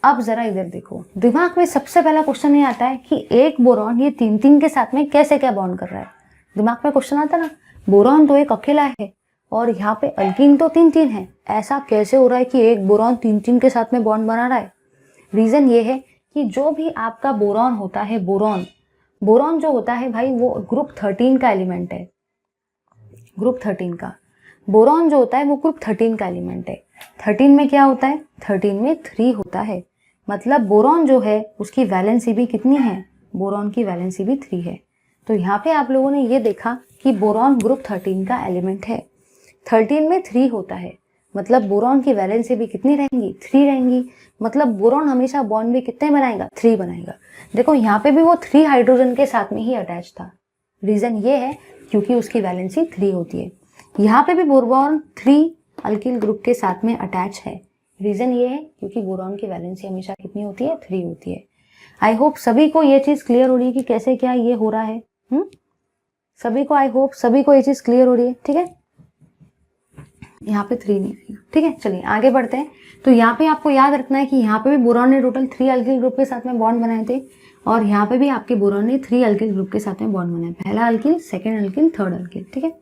अब जरा इधर देखो, दिमाग में सबसे पहला क्वेश्चन ये आता है कि एक बोरॉन ये 3 के साथ में कैसे क्या बॉन्ड कर रहा है। दिमाग में क्वेश्चन आता है ना, बोरॉन तो एक अकेला है और यहाँ पे अल्कीन तो 3 है, ऐसा कैसे हो रहा है कि एक बोरॉन 3 के साथ में बॉन्ड बना रहा है? रीजन ये है कि जो भी आपका बोरॉन होता है, बोरॉन जो होता है भाई वो ग्रुप 13 का एलिमेंट है। ग्रुप 13 का बोरॉन जो होता है वो ग्रुप 13 का एलिमेंट है। 13 में क्या होता है? 13 में 3 होता है, मतलब बोरॉन जो है उसकी वैलेंसी भी कितनी है? बोरॉन की वैलेंसी भी 3 है। तो यहाँ पे आप लोगों ने ये देखा कि बोरॉन ग्रुप 13 का एलिमेंट है। 13 में 3 होता है, मतलब बोरॉन की वैलेंसी भी कितनी रहेंगी? 3 रहेंगी। मतलब बोरॉन हमेशा बॉन्ड भी कितने बनाएगा? 3 बनाएगा। देखो यहाँ पे भी वो 3 हाइड्रोजन के साथ में ही अटैच था। रीजन ये है क्योंकि उसकी वैलेंसी 3 होती है। यहाँ पे भी बोरॉन 3 अल्किल ग्रुप के साथ में अटैच है। रीजन ये है क्योंकि बोरॉन की वैलेंसी हमेशा कितनी होती है? 3 होती है। आई होप सभी को ये चीज क्लियर हो रही है कि कैसे क्या ये हो रहा है। सभी को, आई होप सभी को ये चीज क्लियर हो रही है, ठीक है। यहाँ पे 3 नहीं आएगा, ठीक है। चलिए आगे बढ़ते हैं। तो यहाँ पे आपको याद रखना है कि यहाँ पे भी बोरॉन ने टोटल 3 अल्किल ग्रुप के साथ में बॉन्ड बनाए थे और यहाँ पे भी आपके बोरॉन ने 3 अल्किल ग्रुप के साथ में बॉन्ड बनाए, पहला alkyl, second alkyl, third alkyl, ठीक है।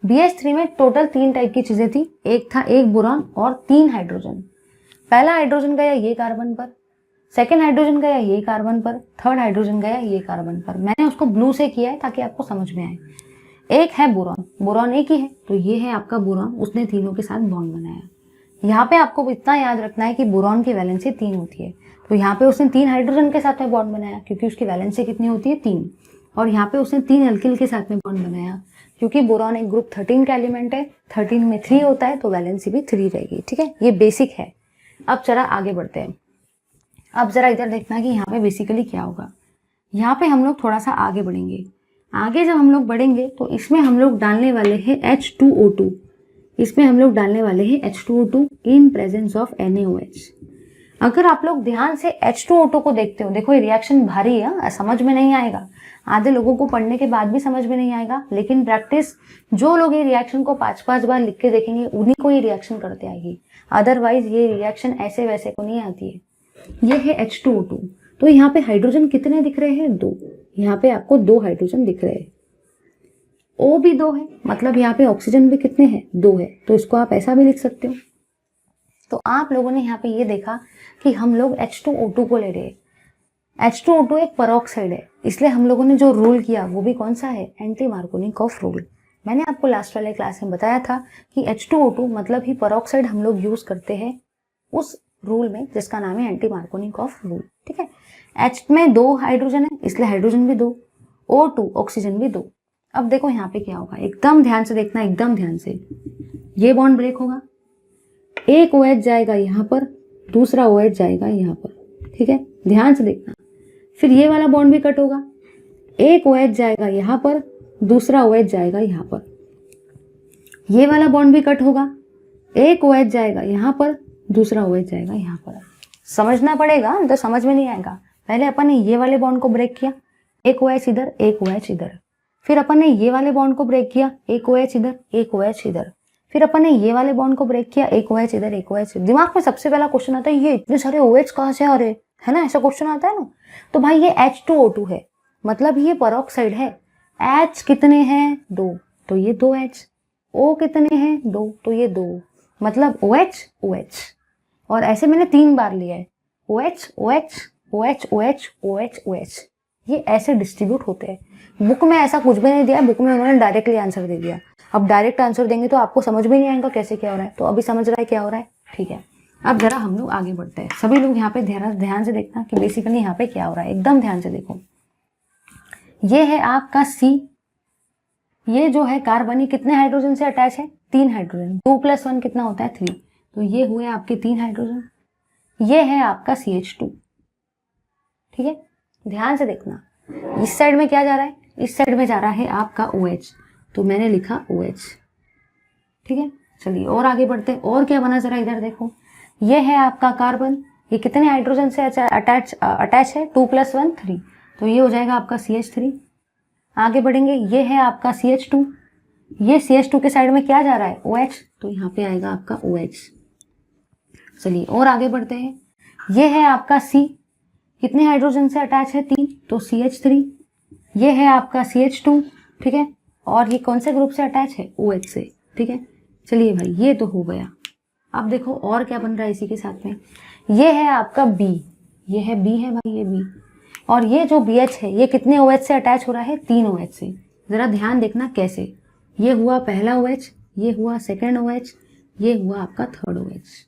BH3 में टोटल 3 टाइप की चीजें थी, एक था 1 बोरॉन और 3 हाइड्रोजन। पहला हाइड्रोजन गया ये कार्बन पर, सेकेंड हाइड्रोजन गया ये कार्बन पर, थर्ड हाइड्रोजन गया ये कार्बन पर। मैंने उसको ब्लू से किया है ताकि आपको समझ में आए। एक है बोरॉन एक ही है, तो ये है आपका बोरॉन, उसने तीनों के साथ बॉन्ड बनाया। यहाँ पे आपको इतना याद रखना है कि बोरॉन की वैलेंसी 3 होती है, तो यहाँ पे उसने 3 हाइड्रोजन के साथ में बॉन्ड बनाया क्योंकि उसकी वैलेंसी कितनी होती है? 3। और यहाँ पे उसने 3 अल्किल के साथ में बॉन्ड बनाया, क्योंकि बोरॉन एक ग्रुप 13 का एलिमेंट है, 13 में 3 होता है तो वैलेंसी भी 3 रहेगी। ठीक है, ये बेसिक है। अब जरा आगे बढ़ते हैं। अब जरा इधर देखना कि यहाँ पे बेसिकली क्या होगा। यहाँ पे हम लोग थोड़ा सा आगे बढ़ेंगे। आगे जब हम लोग बढ़ेंगे तो इसमें हम लोग डालने वाले हैं H2O2। इसमें हम लोग डालने वाले हैं H2O2 in presence of NaOH। अगर आप लोग ध्यान से H2O2 को देखते हो, देखो ये रिएक्शन भारी है, समझ में नहीं आएगा, आधे लोगों को पढ़ने के बाद भी समझ में नहीं आएगा, लेकिन प्रैक्टिस, जो लोग ये रिएक्शन को 5-5 बार लिख के देखेंगे उन्हीं को ये रिएक्शन करते आएगी, अदरवाइज ये रिएक्शन ऐसे वैसे को नहीं आती है। ये है H2O2। तो यहाँ पे हाइड्रोजन कितने दिख रहे हैं? 2। यहाँ पे आपको 2 हाइड्रोजन दिख रहे हैं। O भी 2 है, मतलब यहाँ पे ऑक्सीजन भी कितने हैं? 2 है। तो इसको आप ऐसा भी लिख सकते हो। तो आप लोगों ने यहाँ पे ये देखा कि हम लोग H2O2 को ले रहे हैं। H2O2 एक पेरोक्साइड है, इसलिए हम लोगों ने जो रूल किया वो भी कौन सा है? Anti Markovnikov rule. मैंने आपको लास्ट वाले क्लास में बताया था कि H2O2 मतलब ही पेरोक्साइड हम लोग यूज करते हैं उस रूल में जिसका नाम है एंटी मार्कोनिकॉफ रूल। ठीक है, H में 2 हाइड्रोजन है, इसलिए हाइड्रोजन भी 2, O2 ऑक्सीजन भी 2। अब देखो यहाँ पे क्या होगा, एकदम ध्यान से देखना, एकदम ध्यान से। ये बॉन्ड ब्रेक होगा, एक OH जाएगा यहाँ पर, दूसरा OH जाएगा यहाँ पर। ठीक है, ध्यान से देखना। फिर ये वाला बॉन्ड भी कट होगा, एक OH जाएगा यहाँ पर, दूसरा OH जाएगा यहाँ पर। ये वाला बॉन्ड भी कट होगा, एक OH जाएगा यहाँ पर, दूसरा OH जाएगा यहाँ पर। समझना पड़ेगा, तो समझ में नहीं आएगा। पहले अपन ने ये वाले बॉन्ड को ब्रेक किया, एक OH इधर, एक OH इधर। फिर अपन ने ये वाले बॉन्ड को ब्रेक किया, एक OH इधर, एक OH इधर। फिर अपन ने ये वाले बॉन्ड को ब्रेक किया, एक OH इधर, एक OH। दिमाग में सबसे पहला क्वेश्चन आता है, ये इतने सारे OH कहाँ से आ रहे, है ना? ऐसा क्वेश्चन आता है ना। तो भाई ये H2O2 है, मतलब ये पेरोक्साइड है। H कितने हैं? 2, तो ये 2H। O कितने हैं? 2, तो ये 2, मतलब OH OH। और ऐसे मैंने 3 बार लिया है, OH OH OH OH OH OH। ये ऐसे डिस्ट्रीब्यूट होते हैं। बुक में ऐसा कुछ भी नहीं दिया है, बुक में उन्होंने डायरेक्टली आंसर दे दिया। अब डायरेक्ट आंसर देंगे तो आपको समझ में नहीं आएगा कैसे क्या हो रहा है। तो अभी समझ रहा है क्या हो रहा है? ठीक है, अब जरा हम लोग आगे बढ़ते हैं। सभी लोग यहाँ पे ध्यान से देखना कि बेसिकली यहाँ पे क्या हो रहा है, एकदम ध्यान से देखो। ये है आपका C, ये जो है कार्बन, ये कितने हाइड्रोजन से अटैच है? 3 हाइड्रोजन। 2 + 1 कितना होता है? 3। तो ये हुए आपके 3 हाइड्रोजन। ये है आपका CH2। ठीक है, ध्यान से देखना। इस साइड में क्या जा रहा है? इस साइड में जा रहा है आपका OH, तो मैंने लिखा OH। ठीक है, चलिए और आगे बढ़ते हैं। और क्या बना जरा इधर देखो। ये है आपका कार्बन, ये कितने हाइड्रोजन से अटैच है? 2 + 1 3, तो ये हो जाएगा आपका CH3। आगे बढ़ेंगे, ये है आपका CH2, ये CH2 के साइड में क्या जा रहा है? OH, तो यहाँ पे आएगा आपका OH। चलिए और आगे बढ़ते हैं। ये है आपका C, कितने हाइड्रोजन से अटैच है? 3, तो CH3। ये है आपका CH2। ठीक है, और ये कौन से ग्रुप से अटैच है? OH से। ठीक है, चलिए भाई ये तो हो गया। अब देखो और क्या बन रहा है इसी के साथ में। ये है आपका B, ये है B है भाई, ये B। और ये जो BH है, ये कितने OH से अटैच हो रहा है? 3 OH से। जरा ध्यान देखना कैसे। ये हुआ पहला OH, ये हुआ सेकेंड OH, ये हुआ आपका थर्ड OH।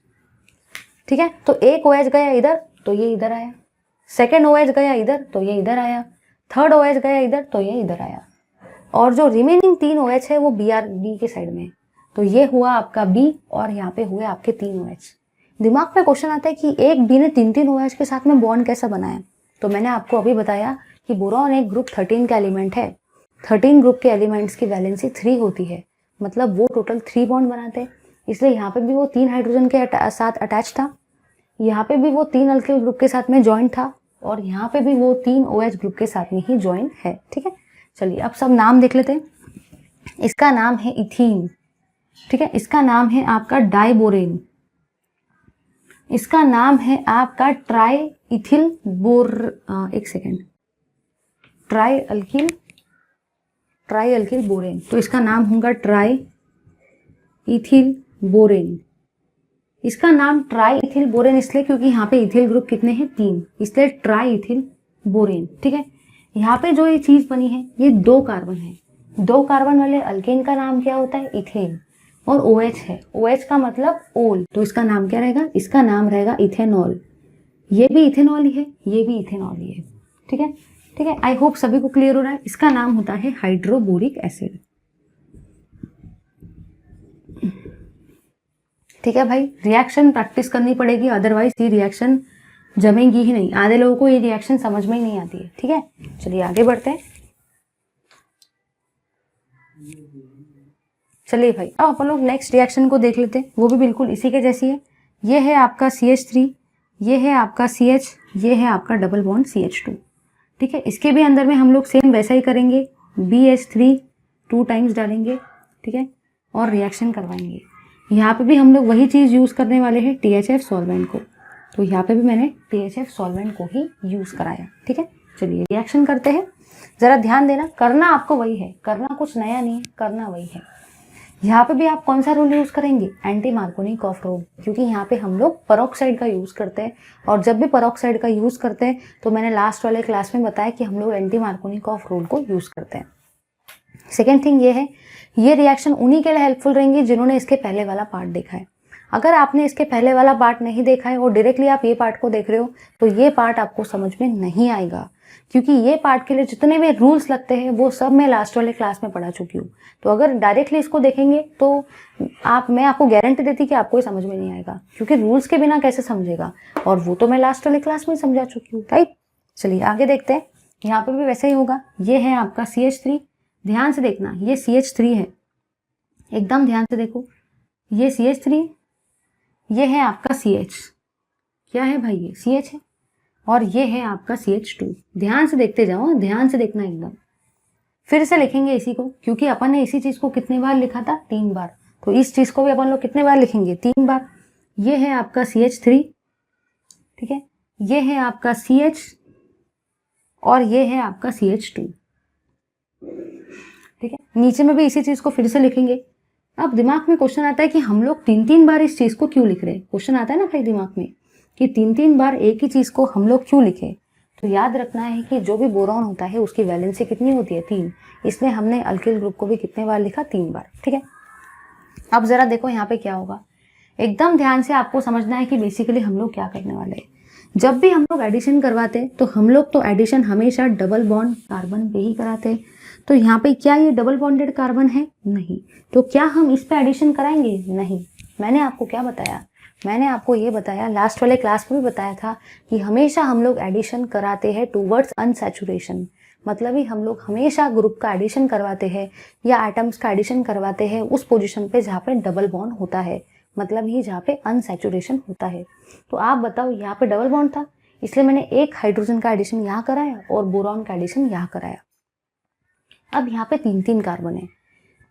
ठीक है, तो एक OH गया इधर तो ये इधर आया, सेकेंड OH गया इधर तो ये इधर आया, थर्ड OH गया इधर तो ये इधर आया, और जो रिमेनिंग 3 OH है वो B के साइड में। तो ये हुआ आपका B, और यहाँ पे हुए आपके 3 OH। दिमाग में क्वेश्चन आता है कि एक B ने 3 OH के साथ में बॉन्ड कैसा बनाया? तो मैंने आपको अभी बताया कि बोरॉन एक ग्रुप 13 का एलिमेंट है। 13 ग्रुप के एलिमेंट्स की वैलेंसी 3 होती है, मतलब वो टोटल 3 बॉन्ड बनाते हैं। इसलिए यहाँ पे भी वो 3 हाइड्रोजन के साथ अटैच था, यहाँ पे भी वो 3 अल्किल ग्रुप के साथ में ज्वाइन था, और यहाँ पे भी वो 3 OH ग्रुप के साथ में ही ज्वाइन है। ठीक है, चलिए अब सब नाम देख लेते हैं। इसका नाम है इथीन। ठीक है, इसका नाम है आपका डाइबोरेन। इसका नाम है आपका ट्राई अल्किल बोरेन। तो इसका नाम होगा ट्राई इथिल बोरेन। इसका नाम ट्राई इथिल बोरेन इसलिए क्योंकि यहाँ पे इथिल ग्रुप कितने हैं? 3, इसलिए ट्राई इथिल बोरेन। ठीक है, यहाँ पे जो ये चीज बनी है ये 2 कार्बन है। 2 कार्बन वाले अल्केन का नाम क्या होता है? इथेन। और OH है, OH का मतलब ओल, तो इसका नाम क्या रहेगा? इसका नाम रहेगा इथेनॉल। ये भी इथेनॉल ही है, ये भी इथेनॉल ही है। ठीक है, ठीक है, आई होप सभी को क्लियर हो रहा है। इसका नाम होता है हाइड्रोबोरिक एसिड। ठीक है भाई, रिएक्शन प्रैक्टिस करनी पड़ेगी, अदरवाइज ये रिएक्शन जमेगी ही नहीं। आधे लोगों को ये रिएक्शन समझ में ही नहीं आती है। ठीक है, चलिए आगे बढ़ते हैं। चलिए भाई, अब अपन लोग नेक्स्ट रिएक्शन को देख लेते हैं, वो भी बिल्कुल इसी के जैसी है। ये है आपका CH3, ये है आपका CH, ये है आपका डबल बॉन्ड CH2। ठीक है, इसके भी अंदर में हम लोग सेम वैसा ही करेंगे, BH3 2 टाइम्स डालेंगे। ठीक है, और रिएक्शन करवाएंगे। यहाँ पे भी हम लोग वही चीज़ यूज़ करने वाले हैं, THF सॉल्वेंट को। तो यहाँ पे भी मैंने THF सॉल्वेंट को ही यूज़ कराया। ठीक है, चलिए रिएक्शन करते हैं। ज़रा ध्यान देना, करना आपको वही है, करना कुछ नया नहीं है, करना वही है। यहाँ पे भी आप कौन सा रूल यूज़ करेंगे, एंटी मार्कोनिकॉफ रूल, क्योंकि यहाँ पे हम लोग पेरोक्साइड का यूज़ करते हैं। और जब भी पेरोक्साइड का यूज़ करते हैं तो मैंने लास्ट वाले क्लास में बताया कि हम लोग एंटी मार्कोनिकॉफ रूल को यूज़ करते हैं। सेकेंड थिंग ये है, ये रिएक्शन उन्हीं के लिए हेल्पफुल रहेंगी जिन्होंने इसके पहले वाला पार्ट देखा है। अगर आपने इसके पहले वाला पार्ट नहीं देखा है और डायरेक्टली आप ये पार्ट को देख रहे हो तो ये पार्ट आपको समझ में नहीं आएगा, क्योंकि ये पार्ट के लिए जितने भी रूल्स लगते हैं वो सब मैं लास्ट वाले क्लास में पढ़ा चुकी हूँ। तो अगर डायरेक्टली इसको देखेंगे तो मैं आपको गारंटी देती कि आपको ये समझ में नहीं आएगा, क्योंकि रूल्स के बिना कैसे समझेगा, और वो तो मैं लास्ट वाले क्लास में समझा चुकी हूँ। राइट, चलिए आगे देखते हैं। यहाँ पर भी वैसे ही होगा। ये है आपका CH3, ध्यान से देखना, ये CH3 है, एकदम ध्यान से देखो, ये CH3, ये है आपका CH, क्या है भाई, ये CH है, और ये है आपका CH2। ध्यान से देखते जाओ, ध्यान से देखना एकदम। फिर से लिखेंगे इसी को, क्योंकि अपन ने इसी चीज़ को कितने बार लिखा था, 3 बार। तो इस चीज़ को भी अपन लोग कितने बार लिखेंगे, 3 बार। ये है आपका CH3, ठीक है, ये है आपका CH, और ये है आपका CH2। ठीक है, नीचे में भी इसी चीज़ को फिर से लिखेंगे। अब दिमाग में क्वेश्चन आता है कि हम लोग 3-3 बार इस चीज़ को क्यों लिख रहे हैं। क्वेश्चन आता है ना भाई दिमाग में कि 3-3 बार एक ही चीज़ को हम लोग क्यों लिखें। तो याद रखना है कि जो भी बोरॉन होता है उसकी वैलेंसी कितनी होती है, 3। इसलिए हमने अल्किल ग्रुप को भी कितने बार लिखा, 3 बार। ठीक है, अब ज़रा देखो यहाँ पे क्या होगा, एकदम ध्यान से आपको समझना है कि बेसिकली हम लोग क्या करने वाले हैं। जब भी हम लोग एडिशन करवाते हैं तो हम लोग तो एडिशन हमेशा डबल बॉन्ड कार्बन पे ही कराते हैं। तो यहाँ पे क्या ये डबल बॉन्डेड कार्बन है, नहीं। तो क्या हम इस पे एडिशन कराएंगे, नहीं। मैंने आपको क्या बताया, मैंने आपको ये बताया, लास्ट वाले क्लास में भी बताया था कि हमेशा हम लोग एडिशन कराते हैं टूवर्ड्स अनसैचुरेशन। मतलब ही हम लोग हमेशा ग्रुप का एडिशन करवाते हैं या एटम्स का एडिशन करवाते हैं उस पोजीशन पे जहाँ पे डबल बॉन्ड होता है, मतलब ही जहाँ पे अनसैचुरेशन होता है। तो आप बताओ, यहाँ पे डबल बॉन्ड था इसलिए मैंने एक हाइड्रोजन का एडिशन यहाँ कराया और बोरॉन का एडिशन यहाँ कराया। अब यहाँ पे 3-3 कार्बन है।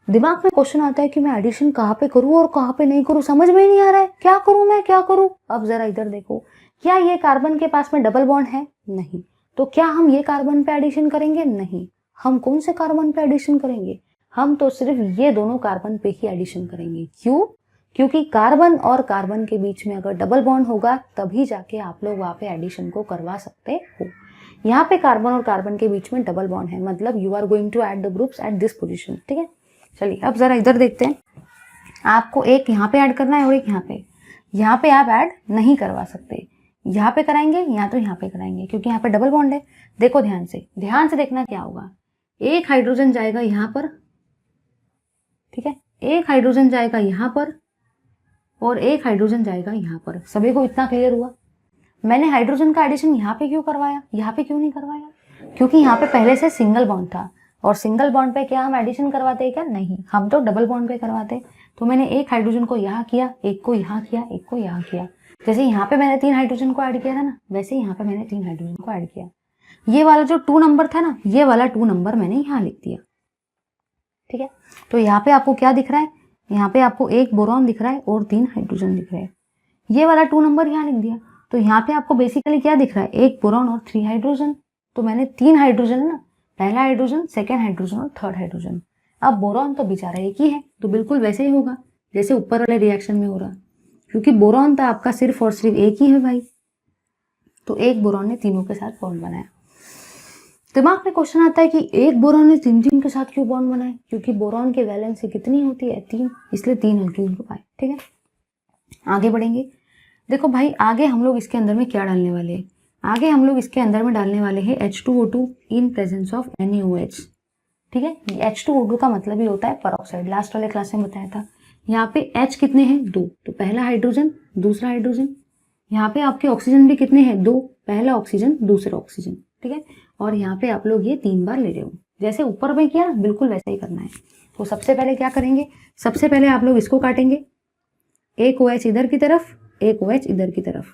दिमाग में क्वेश्चन आता है कि मैं एडिशन कहाँ पे करूँ और कहाँ पे नहीं करूँ, समझ में ही नहीं आ रहा है, क्या करूँ मैं, क्या करूँ। अब जरा इधर देखो, क्या ये कार्बन के पास में डबल बॉन्ड है, नहीं। तो क्या हम ये कार्बन पे एडिशन करेंगे, नहीं। हम कौन से कार्बन पे एडिशन करेंगे, हम तो सिर्फ ये दोनों कार्बन पे ही एडिशन करेंगे। क्यों, क्योंकि कार्बन और कार्बन के बीच में अगर डबल बॉन्ड होगा तभी जाके आप लोग वहाँ पे एडिशन को करवा सकते हो। यहाँ पे कार्बन और कार्बन के बीच में डबल बॉन्ड है, मतलब you are going to add the groups at this position. ठीक है, चलिए अब जरा इधर देखते हैं। आपको एक यहाँ पे ऐड करना है और एक यहाँ पे आप ऐड नहीं करवा सकते। यहाँ पे कराएंगे या तो यहाँ पे कराएंगे, क्योंकि यहाँ पे डबल बॉन्ड है। देखो ध्यान से देखना क्या होगा, एक हाइड्रोजन जाएगा यहाँ पर, ठीक है, एक हाइड्रोजन जाएगा यहाँ पर और एक हाइड्रोजन जाएगा यहाँ पर। सभी को इतना क्लियर हुआ। मैंने हाइड्रोजन का एडिशन यहाँ पे क्यों करवाया, यहाँ पे क्यों नहीं करवाया, क्योंकि यहाँ पे पहले से सिंगल बॉन्ड था, और सिंगल बॉन्ड पे क्या हम एडिशन करवाते हैं क्या, नहीं, हम तो डबल बॉन्ड पे करवाते। तो मैंने एक हाइड्रोजन को यहाँ किया, एक को यहाँ किया, एक को यहाँ किया। जैसे यहाँ पे मैंने 3 हाइड्रोजन को ऐड किया था ना, वैसे यहाँ पे मैंने 3 हाइड्रोजन को ऐड किया। ये वाला जो 2 नंबर था ना, ये वाला 2 नंबर मैंने यहाँ लिख दिया। ठीक है, तो यहाँ पे आपको क्या दिख रहा है, यहाँ पे आपको एक बोरॉन दिख रहा है और 3 हाइड्रोजन दिख रहे हैं। ये वाला 2 नंबर यहाँ लिख दिया। तो यहाँ पे आपको बेसिकली क्या दिख रहा है, एक बोरॉन और 3 हाइड्रोजन। तो मैंने 3 हाइड्रोजन है ना, पहला हाइड्रोजन, सेकेंड हाइड्रोजन और थर्ड हाइड्रोजन। अब बोरॉन तो बेचारा एक ही है, तो बिल्कुल वैसे ही होगा जैसे ऊपर वाले रिएक्शन में हो रहा, क्योंकि बोरॉन था आपका सिर्फ और सिर्फ एक ही है भाई। तो एक बोरॉन ने तीनों के साथ बॉन्ड बनाया। दिमाग में क्वेश्चन आता है कि एक बोरॉन ने 3 के साथ क्यों बॉन्ड बनाए, क्योंकि बोरॉन की वैलेंसी कितनी होती है, 3, इसलिए 3 अल्कीन ग्रुप आए। ठीक है, आगे बढ़ेंगे। देखो भाई, आगे हम लोग इसके अंदर में क्या डालने वाले हैं, आगे हम लोग इसके अंदर में डालने वाले हैं H2O2 in presence of NaOH। ठीक है, H2O2 का मतलब ही होता है परऑक्साइड, लास्ट वाले क्लास में बताया था। यहाँ पे H कितने हैं? 2, तो पहला हाइड्रोजन दूसरा हाइड्रोजन। यहाँ पे आपके ऑक्सीजन भी कितने हैं? 2, पहला ऑक्सीजन दूसरा ऑक्सीजन। ठीक है, और यहाँ पे आप लोग ये 3 बार ले रहे हो, जैसे ऊपर में किया बिल्कुल वैसा ही करना है। तो सबसे पहले क्या करेंगे, सबसे पहले आप लोग इसको काटेंगे, एक OH इधर की तरफ, एक OH इधर की तरफ।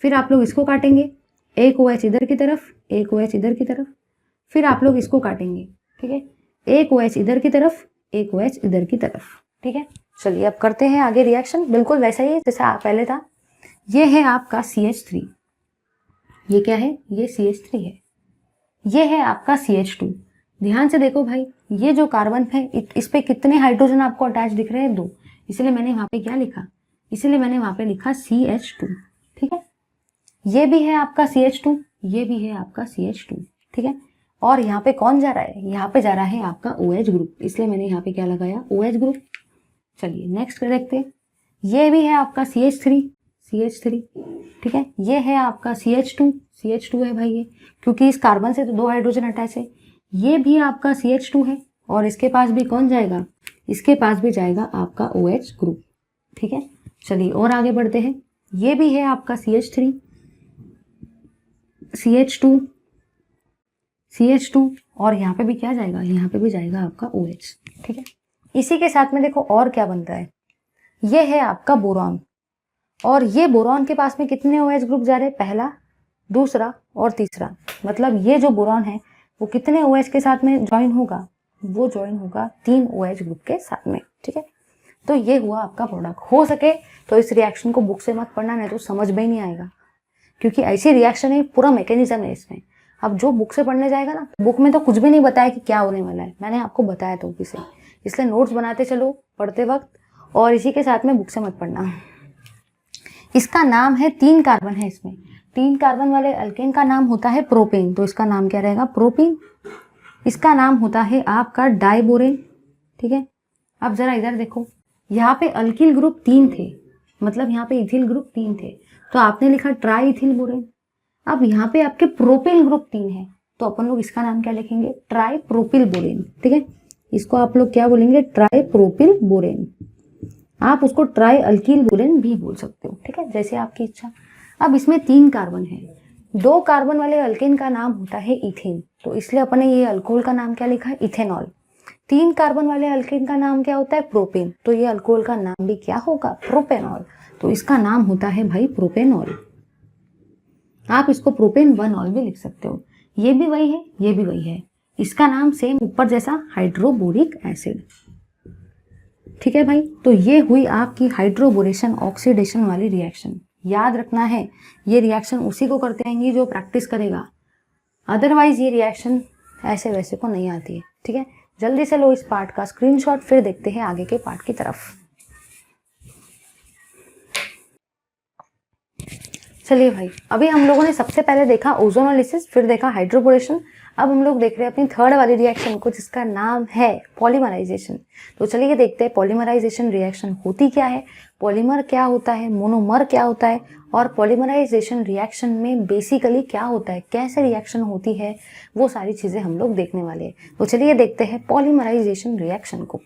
फिर आप लोग इसको काटेंगे, एक OH इधर की तरफ, एक OH इधर की तरफ। फिर आप लोग इसको काटेंगे, ठीक है, एक OH इधर की तरफ, एक OH इधर की तरफ। ठीक है, चलिए अब करते हैं आगे रिएक्शन, बिल्कुल वैसा ही जैसा पहले था। ये है आपका CH3, ये क्या है? ये CH3 है। ये है आपका CH2। ध्यान से देखो भाई, ये जो कार्बन है इस पे कितने हाइड्रोजन आपको अटैच दिख रहे हैं? 2, इसलिए मैंने वहां पे क्या लिखा? इसलिए मैंने वहां पे लिखा CH2। ठीक है, ये भी है आपका CH2, ये भी है आपका CH2। ठीक है, और यहाँ पे कौन जा रहा है? यहाँ पे जा रहा है आपका OH ग्रुप, इसलिए मैंने यहाँ पे क्या लगाया? OH group. चलिए नेक्स्ट देखते हैं, ये भी है आपका CH3, CH3। ठीक है, ये है आपका CH2, CH2 है भाई ये, क्योंकि इस कार्बन से तो 2 हाइड्रोजन अटैच है। ये भी आपका CH2 है, और इसके पास भी कौन जाएगा? इसके पास भी जाएगा आपका OH ग्रुप। ठीक है, चलिए और आगे बढ़ते हैं, ये भी है आपका CH3, CH2, CH2, और यहाँ पे भी क्या जाएगा? यहाँ पे भी जाएगा आपका OH। ठीक है, इसी के साथ में देखो और क्या बनता है, ये है आपका बोरॉन, और ये बोरॉन के पास में कितने OH ग्रुप जा रहे हैं? पहला, दूसरा और तीसरा। मतलब ये जो बोरॉन है वो कितने OH के साथ में ज्वाइन होगा? वो ज्वाइन होगा 3 OH ग्रुप के साथ में। ठीक है, तो ये हुआ आपका प्रोडक्ट। हो सके तो इस रिएक्शन को बुक से मत पढ़ना, नहीं तो समझ में ही नहीं आएगा, क्योंकि ऐसी रिएक्शन है, पूरा मैकेनिज्म है इसमें। अब जो बुक से पढ़ने जाएगा ना, बुक में तो कुछ भी नहीं बताया कि क्या होने वाला है, मैंने आपको बताया तो इसे, इसलिए नोट्स बनाते चलो पढ़ते वक्त, और इसी के साथ में बुक से मत पढ़ना। इसका नाम है, 3 कार्बन है इसमें, 3 कार्बन वाले अल्केन का नाम होता है प्रोपेन, तो इसका नाम क्या रहेगा? प्रोपेन। इसका नाम होता है आपका डाइबोरेन। ठीक है, अब जरा इधर देखो, यहाँ पे अल्किल ग्रुप 3 थे, मतलब यहाँ पे इथिल ग्रुप 3 थे, तो आपने लिखा ट्राई इथिल बोरेन। अब यहाँ पे आपके प्रोपिल ग्रुप 3 है, तो अपन लोग इसका नाम क्या लिखेंगे? Try propyl borane. ठीक है, इसको आप लोग क्या बोलेंगे? Try propyl borane. आप उसको ट्राई अल्किल बोरेन भी बोल सकते हो। ठीक है, जैसे आपकी इच्छा। अब इसमें 3 कार्बन है, 2 कार्बन वाले अल्केन का नाम होता है इथेन, तो इसलिए अपने ये अल्कोहल का नाम क्या लिखा है? इथेनॉल। 3 कार्बन वाले अल्केन का नाम क्या होता है? प्रोपेन, तो ये अल्कोहल का नाम भी क्या होगा? प्रोपेनॉल, तो इसका नाम होता है भाई प्रोपेनॉल। आप इसको प्रोपेन 1ऑल भी लिख सकते हो, ये भी वही है, ये भी वही है, इसका नाम सेम ऊपर जैसा हाइड्रोबोरिक एसिड। ठीक है भाई, तो ये हुई आपकी हाइड्रोबोरेशन ऑक्सीडेशन वाली रिएक्शन। याद रखना है, ये रिएक्शन उसी को करते रहेंगी जो प्रैक्टिस करेगा, अदरवाइज ये रिएक्शन ऐसे वैसे को नहीं आती है। ठीक है, जल्दी से लो इस पार्ट का स्क्रीनशॉट, फिर देखते हैं आगे के पार्ट की तरफ। चलिए भाई, अभी हम लोगों ने सबसे पहले देखा ओजोनोलिसिस, फिर देखा हाइड्रोबोरेशन, अब हम लोग देख रहे हैं अपनी थर्ड वाली रिएक्शन को, जिसका नाम है पॉलीमराइजेशन। तो चलिए देखते हैं पॉलीमराइजेशन रिएक्शन होती क्या है, पॉलीमर क्या होता है, मोनोमर क्या होता है, और पॉलीमराइजेशन रिएक्शन में बेसिकली क्या होता है, कैसे रिएक्शन होती है, वो सारी चीजें हम लोग देखने वाले हैं। तो चलिए देखते हैं पॉलीमराइजेशन रिएक्शन को।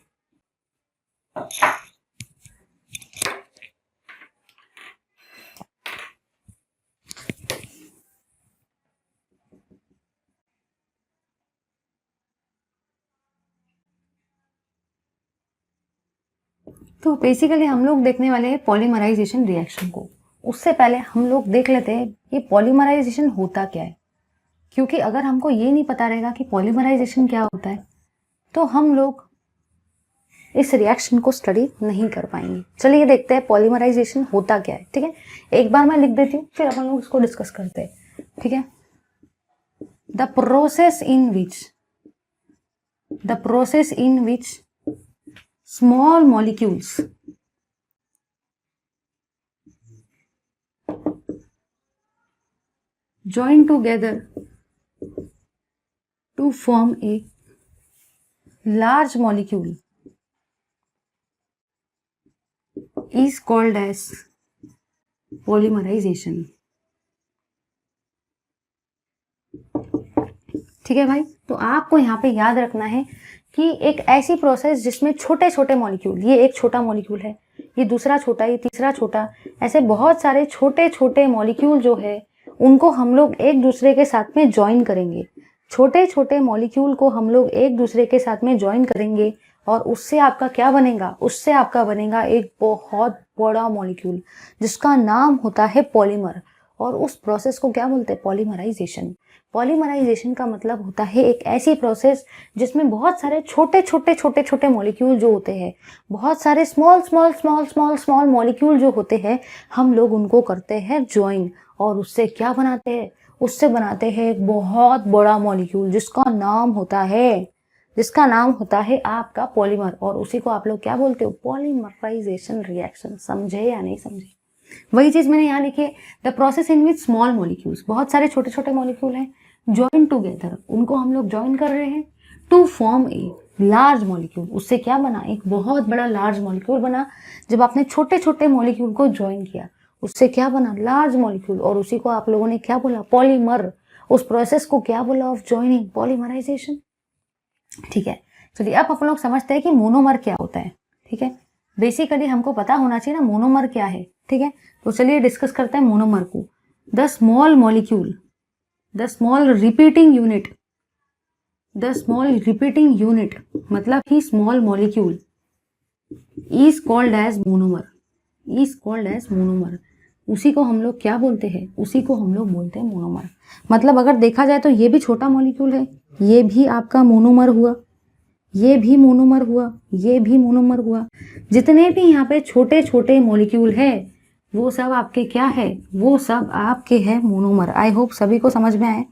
तो बेसिकली हम लोग देखने वाले हैं पॉलीमराइजेशन रिएक्शन को। उससे पहले हम लोग देख लेते हैं ये पॉलीमराइजेशन होता क्या है, क्योंकि अगर हमको ये नहीं पता रहेगा कि पॉलीमराइजेशन क्या होता है तो हम लोग इस रिएक्शन को स्टडी नहीं कर पाएंगे। चलिए देखते हैं पॉलीमराइजेशन होता क्या है। ठीक है, एक बार मैं लिख देती हूँ, फिर अपन लोग इसको डिस्कस करते हैं। ठीक है, the process in which small molecules join together to form a large molecule is called as polymerization. ठीक है भाई, तो आपको यहाँ पे याद रखना है कि एक ऐसी प्रोसेस जिसमें छोटे छोटे मॉलिक्यूल, ये एक छोटा मॉलिक्यूल है, ये दूसरा छोटा, ये तीसरा छोटा, ऐसे बहुत सारे छोटे छोटे मॉलिक्यूल जो है उनको हम लोग एक दूसरे के साथ में ज्वाइन करेंगे। छोटे छोटे मॉलिक्यूल को हम लोग एक दूसरे के साथ में ज्वाइन करेंगे और उससे आपका क्या बनेगा, उससे आपका बनेगा एक बहुत बड़ा मॉलिक्यूल जिसका नाम होता है पॉलीमर। और उस प्रोसेस को क्या बोलते हैं, पॉलीमराइजेशन। पॉलीमराइजेशन का मतलब होता है एक ऐसी प्रोसेस जिसमें बहुत सारे छोटे छोटे छोटे छोटे मॉलिक्यूल जो होते हैं, बहुत सारे small small small small small molecule जो होते हैं, हम लोग उनको करते हैं ज्वाइन और उससे क्या बनाते हैं, उससे बनाते हैं एक बहुत बड़ा मॉलिक्यूल जिसका नाम होता है आपका पॉलीमर। और उसी को आप लोग क्या बोलते हो, पॉलीमराइजेशन रिएक्शन। समझे या नहीं समझे? वही चीज मैंने यहाँ लिखी है, the process in which small molecules, बहुत सारे छोटे छोटे मॉलिक्यूल हैं, ज्वाइन टुगेदर, उनको हम लोग ज्वाइन कर रहे हैं to form a large molecule. उससे क्या बना, एक बहुत बड़ा लार्ज मॉलिक्यूल बना। जब आपने छोटे छोटे मॉलिक्यूल को ज्वाइन किया उससे क्या बना, लार्ज मॉलिक्यूल, और उसी को आप लोगों ने क्या बोला, पॉलीमर। उस प्रोसेस को क्या बोला, ऑफ ज्वाइनिंग, पॉलीमराइजेशन। ठीक है, चलिए अब अपन लोग समझते हैं कि मोनोमर क्या होता है। ठीक है, बेसिकली हमको पता होना चाहिए ना मोनोमर क्या है। ठीक है, तो चलिए डिस्कस करते हैं मोनोमर को। The small molecule, the small repeating unit, the small repeating unit मतलब ही small molecule is called as monomer, is called as monomer. उसी को हम लोग क्या बोलते हैं, उसी को हम लोग बोलते हैं मोनोमर। मतलब अगर देखा जाए तो ये भी छोटा मॉलिक्यूल है, ये भी आपका मोनोमर हुआ, ये भी मोनोमर हुआ, ये भी मोनोमर हुआ। जितने भी यहाँ पे छोटे छोटे मॉलिक्यूल है वो सब आपके क्या है, वो सब आपके है मोनोमर। आई होप सभी को समझ में आए।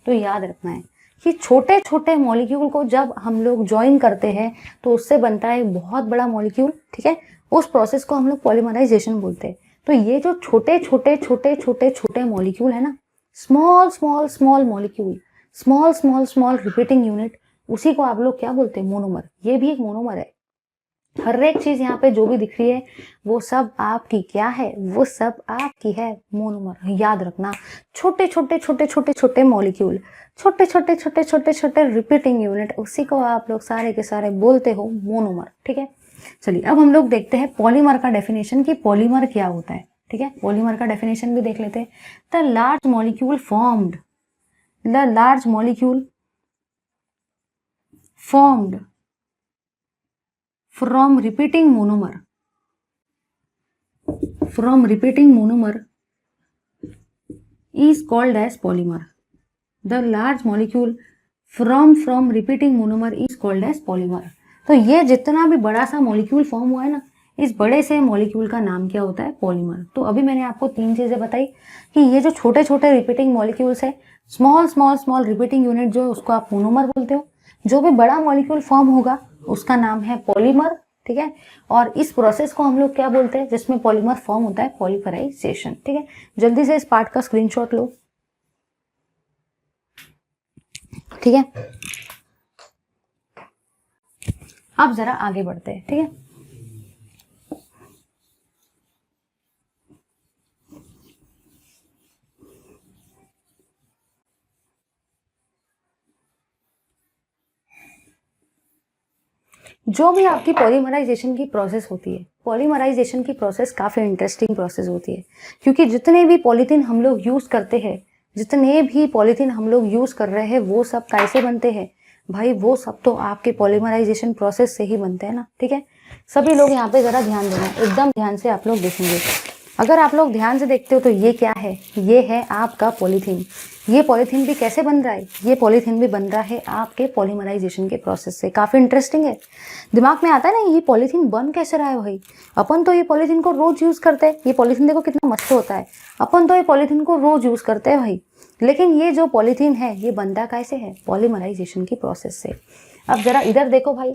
तो याद रखना है कि छोटे छोटे मॉलिक्यूल को जब हम लोग ज्वाइन करते हैं तो उससे बनता है बहुत बड़ा मॉलिक्यूल। ठीक है, उस प्रोसेस को हम लोग पॉलीमराइजेशन बोलते हैं। तो ये जो छोटे छोटे छोटे छोटे छोटे मॉलिक्यूल है ना, small small small molecule, small small small repeating unit, उसी को आप लोग क्या बोलते हैं, मोनोमर। ये भी एक मोनोमर है। हर एक चीज यहाँ पे जो भी दिख रही है वो सब आपकी क्या है, वो सब आपकी है मोनोमर। याद रखना, छोटे छोटे छोटे छोटे छोटे मॉलिक्यूल, छोटे छोटे छोटे छोटे छोटे रिपीटिंग यूनिट, उसी को आप लोग सारे के सारे बोलते हो मोनोमर। ठीक है, चलिए अब हम लोग देखते हैं पॉलीमर का डेफिनेशन कि पॉलीमर क्या होता है। ठीक है, पॉलीमर का डेफिनेशन भी देख लेते हैं। The large molecule formed, the large molecule formed from repeating monomer, from repeating monomer is called as polymer. The large molecule from repeating monomer is called as polymer. तो ये जितना भी बड़ा सा मॉलिक्यूल फॉर्म हुआ है ना, इस बड़े से मॉलिक्यूल का नाम क्या होता है, पॉलीमर। तो अभी मैंने आपको तीन चीजें बताई कि ये जो छोटे छोटे रिपीटिंग मॉलिक्यूल्स है, small small small repeating unit जो है उसको आप मोनोमर बोलते हो। जो भी बड़ा मॉलिक्यूल फॉर्म होगा उसका नाम है पॉलीमर। ठीक है, और इस प्रोसेस को हम लोग क्या बोलते हैं जिसमें पॉलीमर फॉर्म होता है, पॉलीमराइजेशन। ठीक है, जल्दी से इस पार्ट का स्क्रीनशॉट लो। ठीक है, अब जरा आगे बढ़ते हैं। ठीक है, जो भी आपकी पॉलीमराइजेशन की प्रोसेस होती है, पॉलीमराइजेशन की प्रोसेस काफ़ी इंटरेस्टिंग प्रोसेस होती है, क्योंकि जितने भी पॉलीथीन हम लोग यूज़ करते हैं, जितने भी पॉलीथीन हम लोग यूज़ कर रहे हैं वो सब कैसे बनते हैं भाई, वो सब तो आपके पॉलीमराइजेशन प्रोसेस से ही बनते हैं ना। ठीक है, सभी लोग यहाँ पे ज़रा ध्यान देना, एकदम ध्यान से आप लोग देखेंगे। अगर आप लोग ध्यान से देखते हो तो ये क्या है, ये है आपका पॉलीथीन। ये पॉलीथीन भी कैसे बन रहा है, ये पॉलीथीन भी बन रहा है आपके पॉलीमराइजेशन के प्रोसेस से। काफ़ी इंटरेस्टिंग है, दिमाग में आता है ना ये पॉलीथीन बन कैसे रहा है भाई। अपन तो ये पॉलीथीन को रोज यूज़ करते हैं, ये पॉलीथीन देखो कितना मस्त होता है, अपन तो ये पॉलीथीन को रोज यूज़ करते हैं भाई। लेकिन ये जो पॉलीथीन है ये बनता कैसे है, पॉलीमराइजेशन की प्रोसेस से। अब जरा इधर देखो भाई,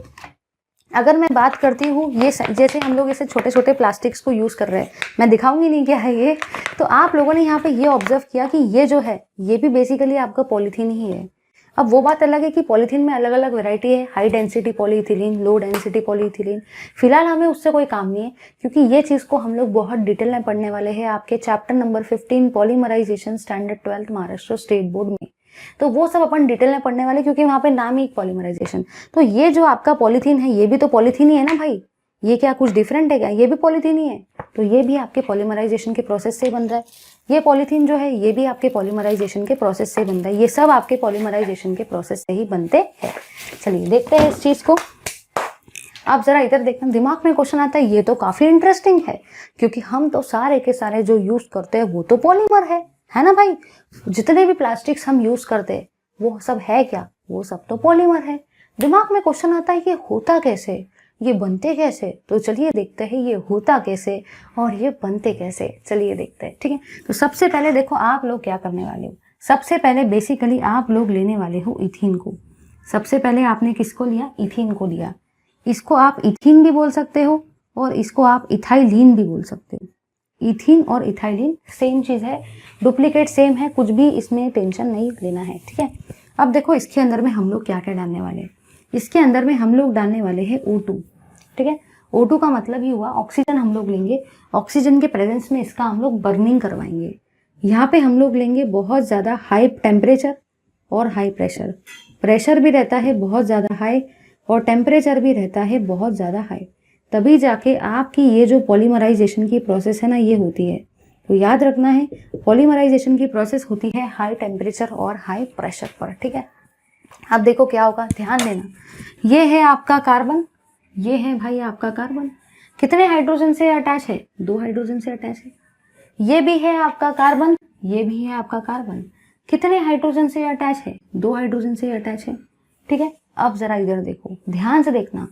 अगर मैं बात करती हूँ ये जैसे हम लोग ऐसे छोटे छोटे प्लास्टिक्स को यूज़ कर रहे हैं, मैं दिखाऊंगी नहीं क्या है ये, तो आप लोगों ने यहाँ पे ये ऑब्जर्व किया कि ये जो है ये भी बेसिकली आपका पॉलीथीन ही है। अब वो बात अलग है कि पॉलीथीन में अलग अलग वैरायटी है, high density polyethylene, low density polyethylene. फिलहाल हमें उससे कोई काम नहीं है, क्योंकि ये चीज़ को हम लोग बहुत डिटेल में पढ़ने वाले हैं आपके chapter number 15 polymerisation standard 12th Maharashtra state board में। तो वो सब अपन डिटेल में पढ़ने वाले, क्योंकि वहाँ पे नाम ही पॉलीमराइजेशन। तो ये जो आपका पॉलीथीन है, ये भी तो पॉलीथीन ही है ना भाई, ये क्या कुछ डिफरेंट है क्या? ये भी पॉलीथीन ही है। तो ये भी आपके पॉलीमराइजेशन के प्रोसेस से बन रहा है। ये पॉलीथीन जो है ये भी आपके पॉलीमराइजेशन के प्रोसेस से बन रहा है। ये सब आपके पॉलीमराइजेशन के प्रोसेस से ही बनते हैं। चलिए देखते हैं इस चीज को। आप जरा इधर देखना, दिमाग में क्वेश्चन आता है, ये तो काफी इंटरेस्टिंग है, क्योंकि हम तो सारे के सारे जो यूज करते हैं वो तो पॉलीमर है ना भाई। जितने भी प्लास्टिक्स हम यूज करते हैं वो सब है क्या? वो सब तो पॉलीमर है। दिमाग में क्वेश्चन आता है, ये होता कैसे, ये बनते कैसे? तो चलिए देखते हैं ये होता कैसे और ये बनते कैसे। चलिए देखते हैं, ठीक है। तो सबसे पहले देखो आप लोग क्या करने वाले हो। सबसे पहले बेसिकली आप लोग लेने वाले हो इथीन को। सबसे पहले आपने किसको लिया? इथीन को लिया। इसको आप इथीन भी बोल सकते हो और इसको आप इथाइलीन भी बोल सकते हो। इथीन और इथाइलीन सेम चीज है, डुप्लीकेट सेम है, कुछ भी इसमें टेंशन नहीं लेना है, ठीक है। अब देखो इसके अंदर में हम लोग क्या क्या डालने वाले हैं। इसके अंदर में हम लोग डालने वाले हैं O2, ठीक है। O2 का मतलब ही हुआ ऑक्सीजन हम लोग लेंगे। ऑक्सीजन के प्रेजेंस में इसका हम लोग बर्निंग करवाएंगे। यहाँ पे हम लोग लेंगे बहुत ज़्यादा हाई टेम्परेचर और हाई प्रेशर। प्रेशर भी रहता है बहुत ज़्यादा हाई और टेम्परेचर भी रहता है बहुत ज़्यादा हाई, तभी जाके आपकी ये जो पॉलीमराइजेशन की प्रोसेस है ना ये होती है। तो याद रखना है पॉलीमराइजेशन की प्रोसेस होती है हाई टेम्परेचर और हाई प्रेशर पर, ठीक है। अब देखो क्या होगा, ध्यान देना। ये है आपका कार्बन, ये है भाई आपका कार्बन। कितने हाइड्रोजन से अटैच है? 2 हाइड्रोजन से अटैच है। ये भी है आपका कार्बन, ये भी है आपका कार्बन। कितने हाइड्रोजन से अटैच है? 2 हाइड्रोजन से अटैच है, ठीक है। अब जरा इधर देखो, ध्यान से देखना।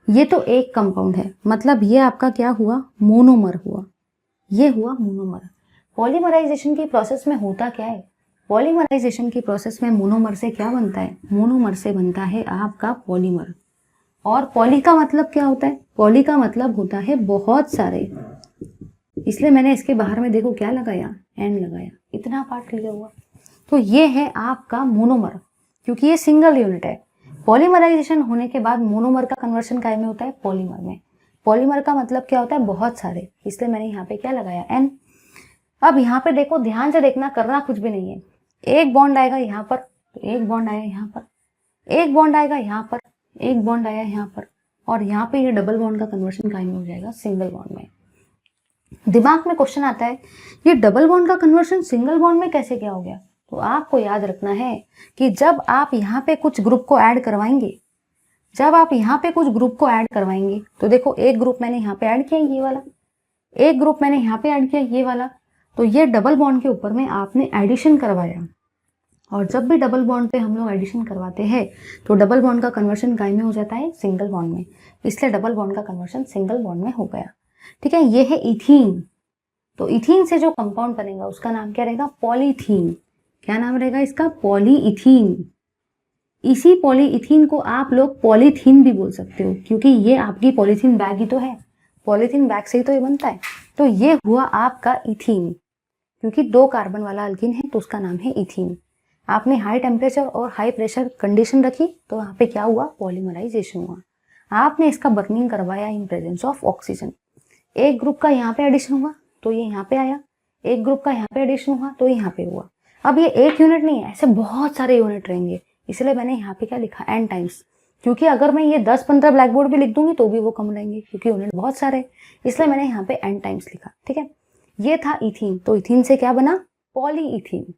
ये तो एक कंपाउंड है, मतलब ये आपका क्या हुआ? मोनोमर हुआ। ये हुआ मोनोमर। पॉलीमराइजेशन की प्रोसेस में होता क्या है? पॉलीमराइजेशन की प्रोसेस में मोनोमर से क्या बनता है? मोनोमर से बनता है आपका पॉलीमर। और पॉली का मतलब क्या होता है? पॉली का मतलब होता है बहुत सारे, इसलिए मैंने इसके बाहर में देखो क्या लगाया? एन लगाया, इतना पार्ट क्लियर हुआ। तो ये है आपका मोनोमर, क्योंकि ये सिंगल यूनिट है। पॉलीमराइजेशन होने के बाद मोनोमर का कन्वर्शन काय में होता है? पॉलीमर में। पॉलीमर का मतलब क्या होता है? बहुत सारे, इसलिए मैंने यहाँ पे क्या लगाया? एन। अब यहाँ पे देखो, ध्यान से देखना, करना कुछ भी नहीं है। एक बॉन्ड आएगा यहाँ पर, एक बॉन्ड आया यहाँ पर, एक बॉन्ड आएगा यहाँ पर, एक बॉन्ड आया यहाँ पर, और यहाँ पे ये डबल बॉन्ड का कन्वर्शन काय में हो जाएगा? सिंगल बॉन्ड में। दिमाग में क्वेश्चन आता है, ये डबल बॉन्ड का कन्वर्शन सिंगल बॉन्ड में कैसे क्या हो गया? तो आपको याद रखना है कि जब आप यहाँ पे कुछ ग्रुप को ऐड करवाएंगे, जब आप यहाँ पे कुछ ग्रुप को ऐड करवाएंगे, तो देखो एक ग्रुप मैंने यहाँ पे ऐड किया ये वाला, एक ग्रुप मैंने यहाँ पे ऐड किया ये वाला, तो ये डबल बॉन्ड के ऊपर में आपने एडिशन करवाया। और जब भी डबल बॉन्ड पे हम लोग एडिशन करवाते हैं तो डबल बॉन्ड का कन्वर्शन काय में हो जाता है? सिंगल बॉन्ड में। इसलिए डबल बॉन्ड का कन्वर्शन सिंगल बॉन्ड में हो गया, ठीक है। ये है इथीन। तो इथीन से जो कंपाउंड बनेगा उसका नाम क्या रहेगा? पॉलीथीन। क्या नाम रहेगा इसका? पॉलीइथीन। इसी पॉलीइथीन को आप लोग पॉलीथीन भी बोल सकते हो, क्योंकि ये आपकी पॉलीथीन बैग ही तो है। पॉलीथीन बैग से ही तो ये बनता है। तो ये हुआ आपका इथीन, क्योंकि 2 कार्बन वाला अल्कीन है तो उसका नाम है इथीन। आपने हाई टेम्परेचर और हाई प्रेशर कंडीशन रखी तो वहाँ पे क्या हुआ? पॉलीमराइजेशन हुआ। आपने इसका बर्निंग करवाया इन प्रेजेंस ऑफ ऑक्सीजन। एक ग्रुप का यहाँ पे एडिशन हुआ तो ये यहाँ पे आया, एक ग्रुप का यहाँ पे एडिशन हुआ तो यहाँ पे हुआ। अब ये एक यूनिट नहीं है, ऐसे बहुत सारे यूनिट रहेंगे, इसलिए मैंने यहाँ पे क्या लिखा? N times. क्योंकि अगर मैं ये 10-15 ब्लैक बोर्ड भी लिख दूंगी तो भी वो कम रहेंगे, क्योंकि यूनिट बहुत सारे, इसलिए मैंने यहाँ पे एन टाइम्स लिखा, ठीक है। ये था इथीन। तो इथीन से क्या बना? पॉलीइथीन।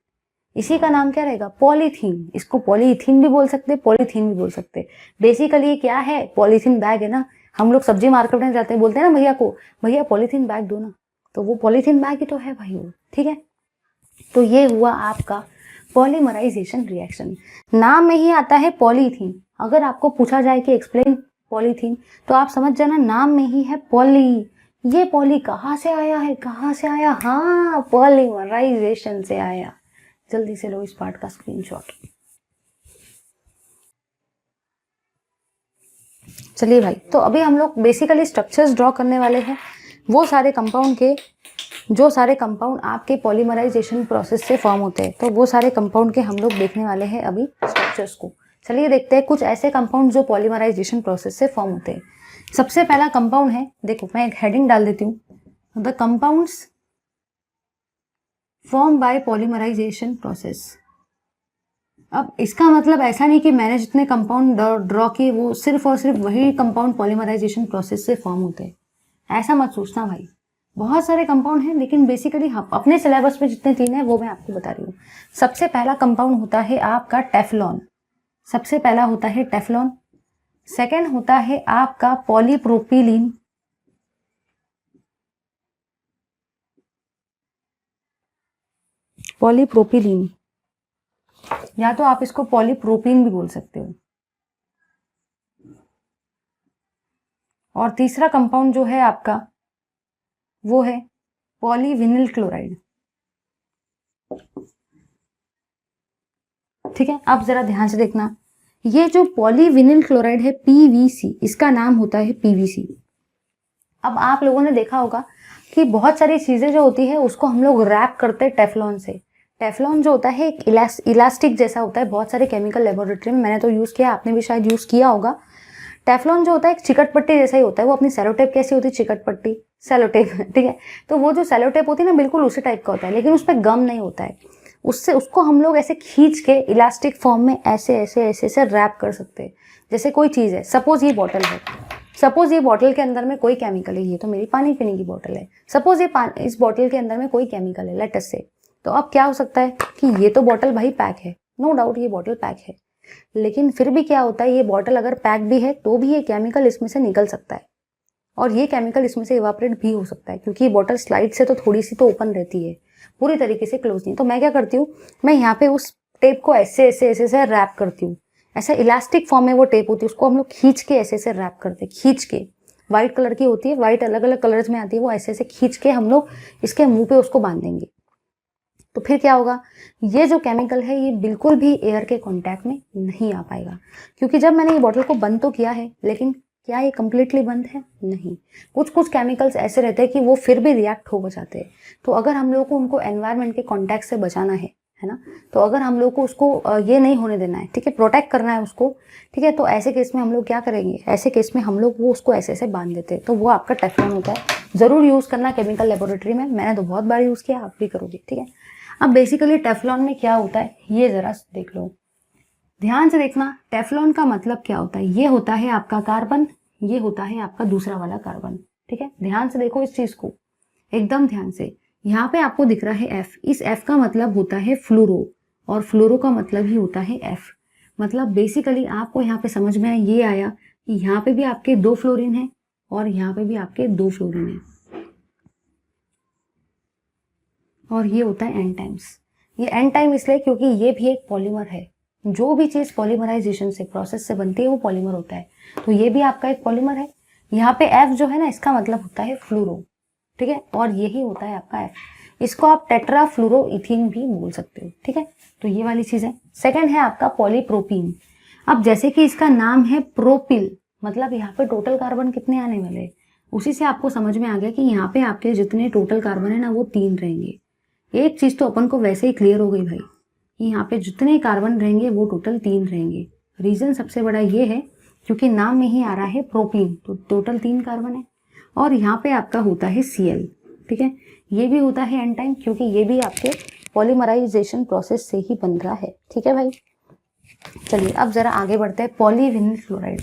इसी का नाम क्या रहेगा? पॉलीथीन। इसको पॉलीइथीन भी बोल सकते, पॉलीथीन भी बोल सकते। बेसिकली ये क्या है? पॉलीथीन बैग है ना। हम लोग सब्जी मार्केट में जाते हैं, बोलते हैं ना भैया को, भैया पॉलीथीन बैग दो ना, तो वो पॉलीथीन बैग ही तो है भाई वो, ठीक है। तो ये हुआ आपका पॉलीमराइजेशन रिएक्शन। नाम में ही आता है पॉलीथीन। अगर आपको पूछा जाए कि एक्सप्लेन पॉलीथीन, तो आप समझ जाना नाम में ही है पॉली। ये पॉली कहाँ से आया है? कहाँ से आया? हाँ, पॉलीमराइजेशन से आया। जल्दी से लो इस पार्ट का स्क्रीनशॉट। चलिए भाई, तो अभी हम लोग बेसिकली स्ट्रक्चर्स ड्रॉ करने वाले हैं। वो सारे कंपाउंड के, जो सारे कंपाउंड आपके पॉलीमराइजेशन प्रोसेस से फॉर्म होते हैं, तो वो सारे कंपाउंड के हम लोग देखने वाले हैं अभी स्ट्रक्चर्स को। चलिए देखते हैं कुछ ऐसे कंपाउंड जो पॉलीमराइजेशन प्रोसेस से फॉर्म होते हैं। सबसे पहला कंपाउंड है, देखो मैं एक हेडिंग डाल देती हूँ, the compounds form by polymerisation process. अब इसका मतलब ऐसा नहीं कि मैंने जितने कंपाउंड ड्रॉ किए वो सिर्फ और सिर्फ वही कंपाउंड पॉलीमराइजेशन प्रोसेस से फॉर्म होते हैं, ऐसा मत सोचना भाई। बहुत सारे कंपाउंड हैं, लेकिन बेसिकली अपने सिलेबस में जितने 3 हैं वो मैं आपको बता रही हूँ। सबसे पहला कंपाउंड होता है आपका टेफ्लॉन, सबसे पहला होता है टेफ्लॉन। सेकेंड होता है आपका पॉलीप्रोपिलीन, पॉलीप्रोपिलीन, या तो आप इसको पॉलीप्रोपीन भी बोल सकते हो। और तीसरा कंपाउंड जो है आपका वो है पॉलीविनिल क्लोराइड। ठीक है, अब जरा ध्यान से देखना, ये जो पॉलीविनिल क्लोराइड है पीवीसी, इसका नाम होता है पीवीसी। अब आप लोगों ने देखा होगा कि बहुत सारी चीजें जो होती है उसको हम लोग रैप करते हैं टेफ्लॉन से। टेफ्लॉन जो होता है एक इलास्टिक जैसा होता है, बहुत सारे केमिकल लेबोरेटरी में मैंने तो यूज किया, आपने भी शायद यूज किया होगा। टेफ्लॉन जो होता है एक चिकट पट्टी जैसा ही होता है, वो अपनी सेलोटेप कैसी होती है, चिकट पट्टी सेलोटेप, ठीक है। तो वो जो सेलोटेप होती है ना, बिल्कुल उसी टाइप का होता है, लेकिन उस पर गम नहीं होता है। उससे उसको हम लोग ऐसे खींच के इलास्टिक फॉर्म में ऐसे ऐसे ऐसे ऐसे रैप कर सकते हैं। जैसे कोई चीज़ है, सपोज ये बॉटल है, सपोज ये बॉटल के अंदर में कोई केमिकल है, ये तो मेरी पानी पीने की बॉटल है, सपोज ये इस बॉटल के अंदर में कोई केमिकल है, लेट अस से। तो अब क्या हो सकता है कि ये तो बॉटल भाई पैक है, नो डाउट ये बॉटल पैक है, लेकिन फिर भी क्या होता है, ये बॉटल अगर पैक भी है तो भी ये केमिकल इसमें से निकल सकता है, और ये केमिकल इसमें से इवापोरेट भी हो सकता है, क्योंकि ये बॉटल स्लाइड से तो थोड़ी सी तो ओपन रहती है, पूरी तरीके से क्लोज नहीं। तो मैं क्या करती हूँ, मैं यहाँ पे उस टेप को ऐसे ऐसे ऐसे ऐसे रैप करती हूँ, ऐसा इलास्टिक फॉर्म में वो टेप होती है, उसको हम लोग खींच के ऐसे ऐसे रैप करते हैं, खींच के। व्हाइट कलर की होती है, व्हाइट अलग अलग कलर्स में आती है, वो ऐसे ऐसे खींच के हम लोग इसके मुंह पे उसको बांध देंगे। तो फिर क्या होगा, ये जो केमिकल है ये बिल्कुल भी एयर के कांटेक्ट में नहीं आ पाएगा, क्योंकि जब मैंने ये बॉटल को बंद तो किया है, लेकिन क्या ये कम्प्लीटली बंद है, नहीं। कुछ कुछ केमिकल्स ऐसे रहते हैं कि वो फिर भी रिएक्ट हो जाते हैं। तो अगर हम लोग को उनको एनवायरनमेंट के कांटेक्ट से बचाना है ना, तो अगर हम लोग को उसको ये नहीं होने देना है, ठीक है, प्रोटेक्ट करना है उसको, ठीक है, तो ऐसे केस में हम लोग क्या करेंगे, ऐसे केस में हम लोग वो उसको ऐसे ऐसे बांध देते हैं। तो वो आपका टेफ्लॉन होता है, ज़रूर यूज़ करना केमिकल लेबोरेटरी में, मैंने तो बहुत बार यूज़ किया, आप भी करोगे, ठीक है। अब बेसिकली टेफ्लॉन में क्या होता है ये जरा देख लो, ध्यान से देखना। टेफ्लॉन का मतलब क्या होता है, ये होता है आपका कार्बन, ये होता है आपका दूसरा वाला कार्बन, ठीक है। ध्यान से देखो इस चीज को, एकदम ध्यान से। यहाँ पे आपको दिख रहा है एफ, इस एफ का मतलब होता है फ्लोरो, और फ्लोरो का मतलब ही होता है एफ। मतलब बेसिकली आपको यहाँ पे समझ में ये आया कि यहाँ पे भी आपके 2 फ्लोरीन है और यहाँ पे भी आपके 2 फ्लोरीन है, और ये होता है एन टाइम्स। ये एन टाइम इसलिए क्योंकि ये भी एक पॉलीमर है, जो भी चीज़ पॉलीमराइजेशन से प्रोसेस से बनती है वो पॉलीमर होता है, तो ये भी आपका एक पॉलीमर है। यहाँ पे एफ जो है ना, इसका मतलब होता है फ्लूरो, ठीक है, और यही होता है आपका एफ। इसको आप टेट्रा फ्लूरो इथीन भी बोल सकते हो, ठीक है। तो ये वाली चीज़ है। सेकेंड है आपका पॉलीप्रोपीन। अब जैसे कि इसका नाम है प्रोपिल, मतलब यहाँ पे टोटल कार्बन कितने आने वाले हैं, उसी से आपको समझ में आ गया कि यहाँ पे आपके जितने टोटल कार्बन है ना वो 3 रहेंगे। एक चीज़ तो अपन को वैसे ही क्लियर हो गई भाई कि यहाँ पे जितने कार्बन रहेंगे वो टोटल 3 रहेंगे। रीज़न सबसे बड़ा ये है क्योंकि नाम में ही आ रहा है प्रोपीन, तो टोटल 3 कार्बन है। और यहाँ पे आपका होता है Cl, ठीक है, ये भी होता है एन टाइम, क्योंकि ये भी आपके पॉलीमराइजेशन प्रोसेस से ही बन रहा है, ठीक है भाई। चलिए अब जरा आगे बढ़ते हैं। Polyvinyl chloride.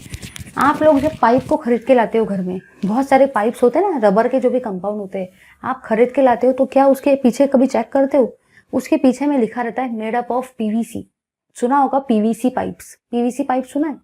आप लोग जब पाइप को खरीद के लाते हो घर में, बहुत सारे पाइप्स होते हैं ना, रबर के जो भी कंपाउंड होते हैं, आप खरीद के लाते हो, तो क्या उसके पीछे कभी चेक करते हो, उसके पीछे में लिखा रहता है मेड अप ऑफ पीवीसी। सुना होगा पीवीसी पाइप्स, पीवीसी पाइप सुना है।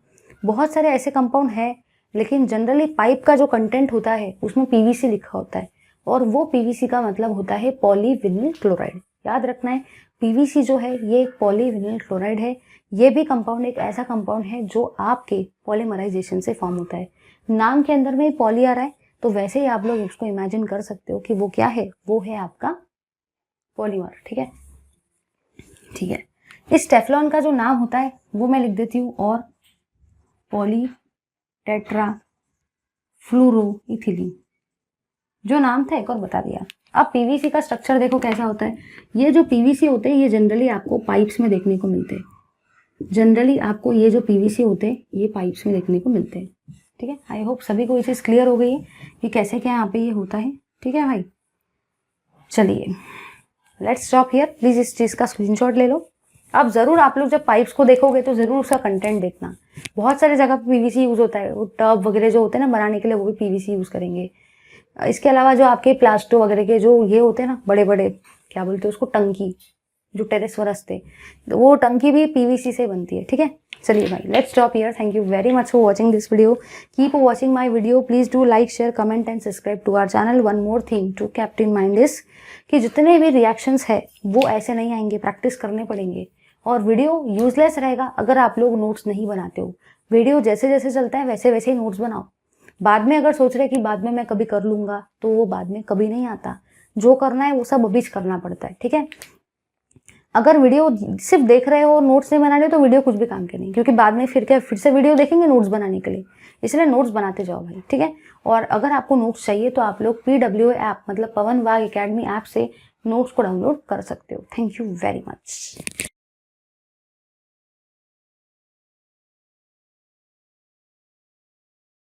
बहुत सारे ऐसे कंपाउंड है, लेकिन जनरली पाइप का जो कंटेंट होता है उसमें पीवीसी लिखा होता है, और वो पीवीसी का मतलब होता है पॉलीविनिल क्लोराइड। याद रखना है, पीवीसी जो है ये एक पॉलीविनिल क्लोराइड है। ये भी कंपाउंड एक ऐसा कंपाउंड है जो आपके पॉलीमराइजेशन से फॉर्म होता है। नाम के अंदर में पॉली आ रहा है, तो वैसे ही आप लोग उसको इमेजिन कर सकते हो कि वो क्या है, वो है आपका पॉलीमर, ठीक है, ठीक है। इस टेफ्लॉन का जो नाम होता है वो मैं लिख देती हूँ, और पॉली टेट्रा फ्लूरोइथिलीन जो नाम था एक और बता दिया। अब पीवीसी का स्ट्रक्चर देखो कैसा होता है। ये जो पीवीसी होते हैं ये जनरली आपको पाइप्स में देखने को मिलते हैं। जनरली आपको ये जो पीवीसी होते हैं ये पाइप्स में देखने को मिलते हैं, ठीक है। आई होप सभी को ये चीज़ क्लियर हो गई है कि कैसे क्या यहाँ पे ये होता है, ठीक है भाई। चलिए लेट्स स्टॉप हियर, प्लीज़ इस चीज़ का स्क्रीनशॉट ले लो। अब ज़रूर आप लोग जब पाइप्स को देखोगे तो ज़रूर उसका कंटेंट देखना। बहुत सारी जगह पे पीवीसी यूज़ होता है, वो टब वगैरह जो होते हैं ना बनाने के लिए, वो भी पीवीसी यूज़ करेंगे। इसके अलावा जो आपके प्लास्टो वगैरह के जो ये होते हैं ना बड़े बड़े, क्या बोलते हैं उसको, टंकी, जो टेरेस पर रखते हैं, तो वो टंकी भी पीवीसी से बनती है। ठीक है, चलिए भाई, let's stop here. Thank you very much for watching this video. Keep watching my video. Please do like, share, comment and subscribe to our channel. One more thing to keep in mind is कि जितने भी रिएक्शंस है वो ऐसे नहीं आएंगे, प्रैक्टिस करने पड़ेंगे। और वीडियो यूजलेस रहेगा अगर आप लोग नोट्स नहीं बनाते हो। वीडियो जैसे जैसे चलता है वैसे वैसे ही नोट्स बनाओ। बाद में अगर सोच रहे कि बाद में मैं कभी कर लूंगा, तो वो बाद में कभी नहीं आता। जो करना है वो सब अभी करना पड़ता है। ठीक है, अगर वीडियो सिर्फ देख रहे हो, नोट्स नहीं बना रहे, तो वीडियो कुछ भी काम के नहीं, क्योंकि बाद में फिर से वीडियो देखेंगे नोट्स बनाने के लिए। इसलिए नोट्स बनाते जाओ भाई। ठीक है, और अगर आपको नोट्स चाहिए तो आप लोग PWA ऐप, मतलब पवन वाग एकेडमी ऐप से नोट्स को डाउनलोड कर सकते हो। Thank you very much.